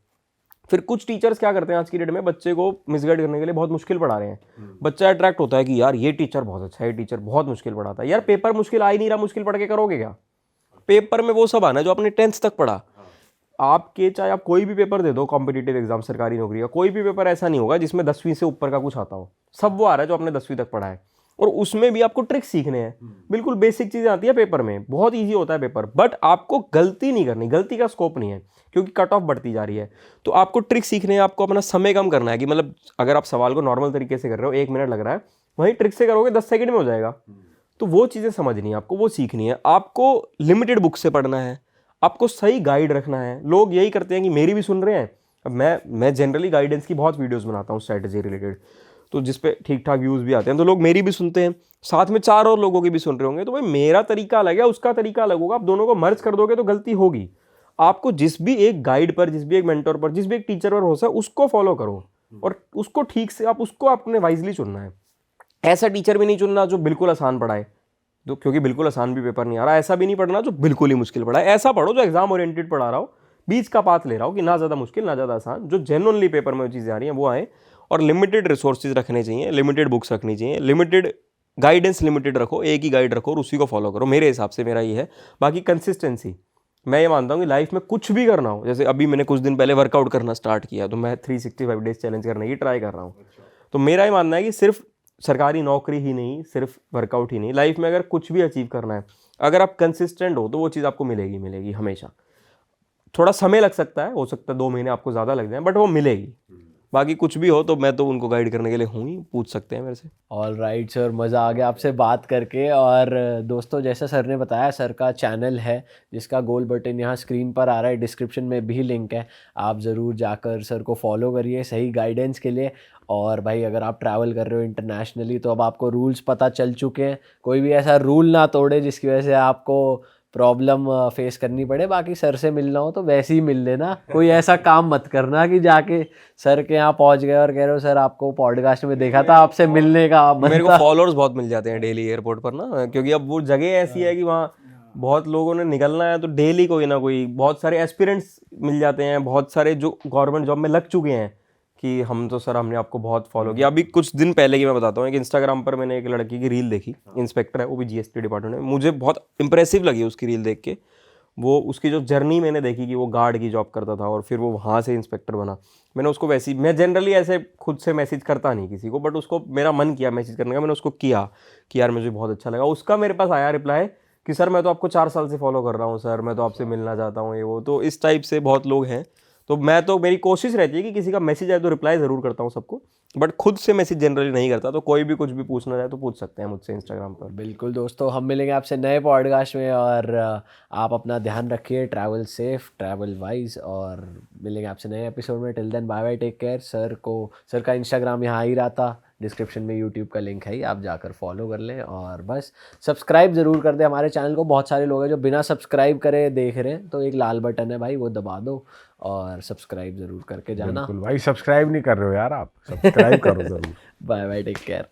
फिर कुछ टीचर्स क्या करते हैं आज की डेट में, बच्चे को मिसगाइड करने के लिए बहुत मुश्किल पढ़ा रहे हैं। बच्चा अट्रैक्ट होता है कि यार ये टीचर बहुत अच्छा है, ये टीचर बहुत मुश्किल पढ़ाता है। यार पेपर मुश्किल आ ही नहीं रहा, मुश्किल पढ़ के करोगे क्या? पेपर में वो सब आना है जो आपने 10th तक पढ़ा। आपके चाहे आप कोई भी पेपर दे दो, कॉम्पिटिटिव एग्जाम, सरकारी नौकरी का कोई भी पेपर ऐसा नहीं होगा जिसमें 10वीं से ऊपर का कुछ आता हो। सब वो आ रहा है जो आपने 10वीं तक पढ़ा है, और उसमें भी आपको ट्रिक्स सीखने हैं। बिल्कुल बेसिक चीजें आती है पेपर में, बहुत ईजी होता है पेपर। बट आपको गलती नहीं करनी, गलती का स्कोप नहीं है, क्योंकि कट ऑफ बढ़ती जा रही है। तो आपको ट्रिक्स सीखने हैं, आपको अपना समय कम करना है। कि मतलब अगर आप सवाल को नॉर्मल तरीके से कर रहे हो, 1 मिनट लग रहा है, वहीं ट्रिक से करोगे 10 सेकंड में हो जाएगा। तो वो चीज़ें समझनी है आपको, वो सीखनी है आपको। लिमिटेड बुक से पढ़ना है, आपको सही गाइड रखना है। लोग यही करते हैं कि मेरी भी सुन रहे हैं। अब मैं जनरली गाइडेंस की बहुत वीडियोस बनाता हूँ स्ट्रैटेजी रिलेटेड, तो जिस पे ठीक ठाक व्यूज़ भी आते हैं, तो लोग मेरी भी सुनते हैं, साथ में 4 और लोगों की भी सुन रहे होंगे। तो भाई मेरा तरीका अलग है, उसका तरीका अलग होगा, आप दोनों को मर्ज कर दोगे तो गलती होगी। आपको जिस भी एक गाइड पर, जिस भी एक मेंटर पर, जिस भी एक टीचर पर भरोसा है, उसको फॉलो करो, और उसको ठीक से आप उसको आपने वाइजली चुनना है। ऐसा टीचर भी नहीं चुनना जो बिल्कुल आसान पढ़ाए, तो क्योंकि बिल्कुल आसान भी पेपर नहीं आ रहा। ऐसा भी नहीं पढ़ना जो बिल्कुल ही मुश्किल पढ़ाए। ऐसा पढ़ो जो एग्जाम ओरिएंटेड पढ़ा रहा हो, बीच का पाथ ले रहा हो, कि ना ज़्यादा मुश्किल ना ज़्यादा आसान, जो जेन्युइनली पेपर में चीज़ें आ रही हैं वो आए। और लिमिटेड रिसोर्सेज रखने चाहिए, लिमिटेड बुक्स रखनी चाहिए, लिमिटेड गाइडेंस लिमिटेड रखो, एक ही गाइड रखो और उसी को फॉलो करो। मेरे हिसाब से मेरा ये है। बाकी कंसिस्टेंसी, मैं ये मानता हूँ कि लाइफ में कुछ भी करना हो, जैसे अभी मैंने कुछ दिन पहले वर्कआउट करना स्टार्ट किया, तो मैं 365 डेज चैलेंज करने की ट्राई कर रहा हूँ। तो मेरा ये मानना है कि सिर्फ सरकारी नौकरी ही नहीं, सिर्फ वर्कआउट ही नहीं, लाइफ में अगर कुछ भी अचीव करना है, अगर आप कंसिस्टेंट हो, तो वो चीज़ आपको मिलेगी हमेशा। थोड़ा समय लग सकता है, हो सकता है 2 महीने आपको ज़्यादा लग जाए, बट वो मिलेगी। बाकी कुछ भी हो तो मैं तो उनको गाइड करने के लिए हूँ ही, पूछ सकते हैं मेरे से। ऑल राइट सर, मज़ा आ गया आपसे बात करके। और दोस्तों, जैसा सर ने बताया, सर का चैनल है जिसका गोल बटन यहाँ स्क्रीन पर आ रहा है, डिस्क्रिप्शन में भी लिंक है, आप ज़रूर जाकर सर को फॉलो करिए सही गाइडेंस के लिए। और भाई, अगर आप ट्रैवल कर रहे हो इंटरनेशनली, तो अब आपको रूल्स पता चल चुके हैं। कोई भी ऐसा रूल ना तोड़े जिसकी वजह से आपको प्रॉब्लम फेस करनी पड़े। बाकी सर से मिलना हो तो वैसे ही मिल लेना, कोई ऐसा काम मत करना कि जाके सर के यहाँ पहुँच गए और कह रहे हो सर आपको पॉडकास्ट में देखा था, आपसे मिलने का मन मेरे को था। फॉलोअर्स बहुत मिल जाते हैं डेली एयरपोर्ट पर ना, क्योंकि अब वो जगह ऐसी है कि वहाँ बहुत लोगों ने निकलना है, तो डेली कोई ना कोई, बहुत सारे एस्पिरेंट्स मिल जाते हैं, बहुत सारे जो गवर्नमेंट जॉब में लग चुके हैं कि हम तो सर हमने आपको बहुत फॉलो किया। अभी कुछ दिन पहले की मैं बताता हूँ, कि इंस्टाग्राम पर मैंने एक लड़की की रील देखी, इंस्पेक्टर है, वो भी जीएसटी डिपार्टमेंट में, मुझे बहुत इंप्रेसिव लगी उसकी रील देख के। वो उसकी जो जर्नी मैंने देखी कि वो गार्ड की जॉब करता था और फिर वो वहाँ से इंस्पेक्टर बना। मैंने उसको वैसे ही, मैं जनरली ऐसे खुद से मैसेज करता नहीं किसी को, बट उसको मेरा मन किया मैसेज करने का, मैंने उसको किया कि यार मुझे बहुत अच्छा लगा। उसका मेरे पास आया रिप्लाई कि सर मैं तो आपको 4 साल से फॉलो कर रहा हूँ सर, मैं तो आपसे मिलना चाहता हूँ, ये वो। तो इस टाइप से बहुत लोग हैं। तो मैं तो, मेरी कोशिश रहती है कि किसी का मैसेज आए तो रिप्लाई ज़रूर करता हूँ सबको, बट खुद से मैसेज जनरली नहीं करता। तो कोई भी कुछ भी पूछना चाहे तो पूछ सकते हैं मुझसे इंस्टाग्राम पर। बिल्कुल दोस्तों, हम मिलेंगे आपसे नए पॉडकास्ट में, और आप अपना ध्यान रखिए, ट्रैवल सेफ, ट्रैवल वाइज, और मिलेंगे आपसे नए एपिसोड में। Till then bye bye, take care. Sir का इंस्टाग्राम यहाँ ही रहा था डिस्क्रिप्शन में यूट्यूब का लिंक है ही, आप जाकर फॉलो कर लें। और बस सब्सक्राइब ज़रूर कर दें हमारे चैनल को। बहुत सारे लोग हैं जो बिना सब्सक्राइब करे देख रहे हैं, तो एक लाल बटन है भाई, वो दबा दो और सब्सक्राइब ज़रूर करके जाना। बिल्कुल भाई, सब्सक्राइब नहीं कर रहे हो यार, आप सब्सक्राइब करो जरूर। Bye bye, take care.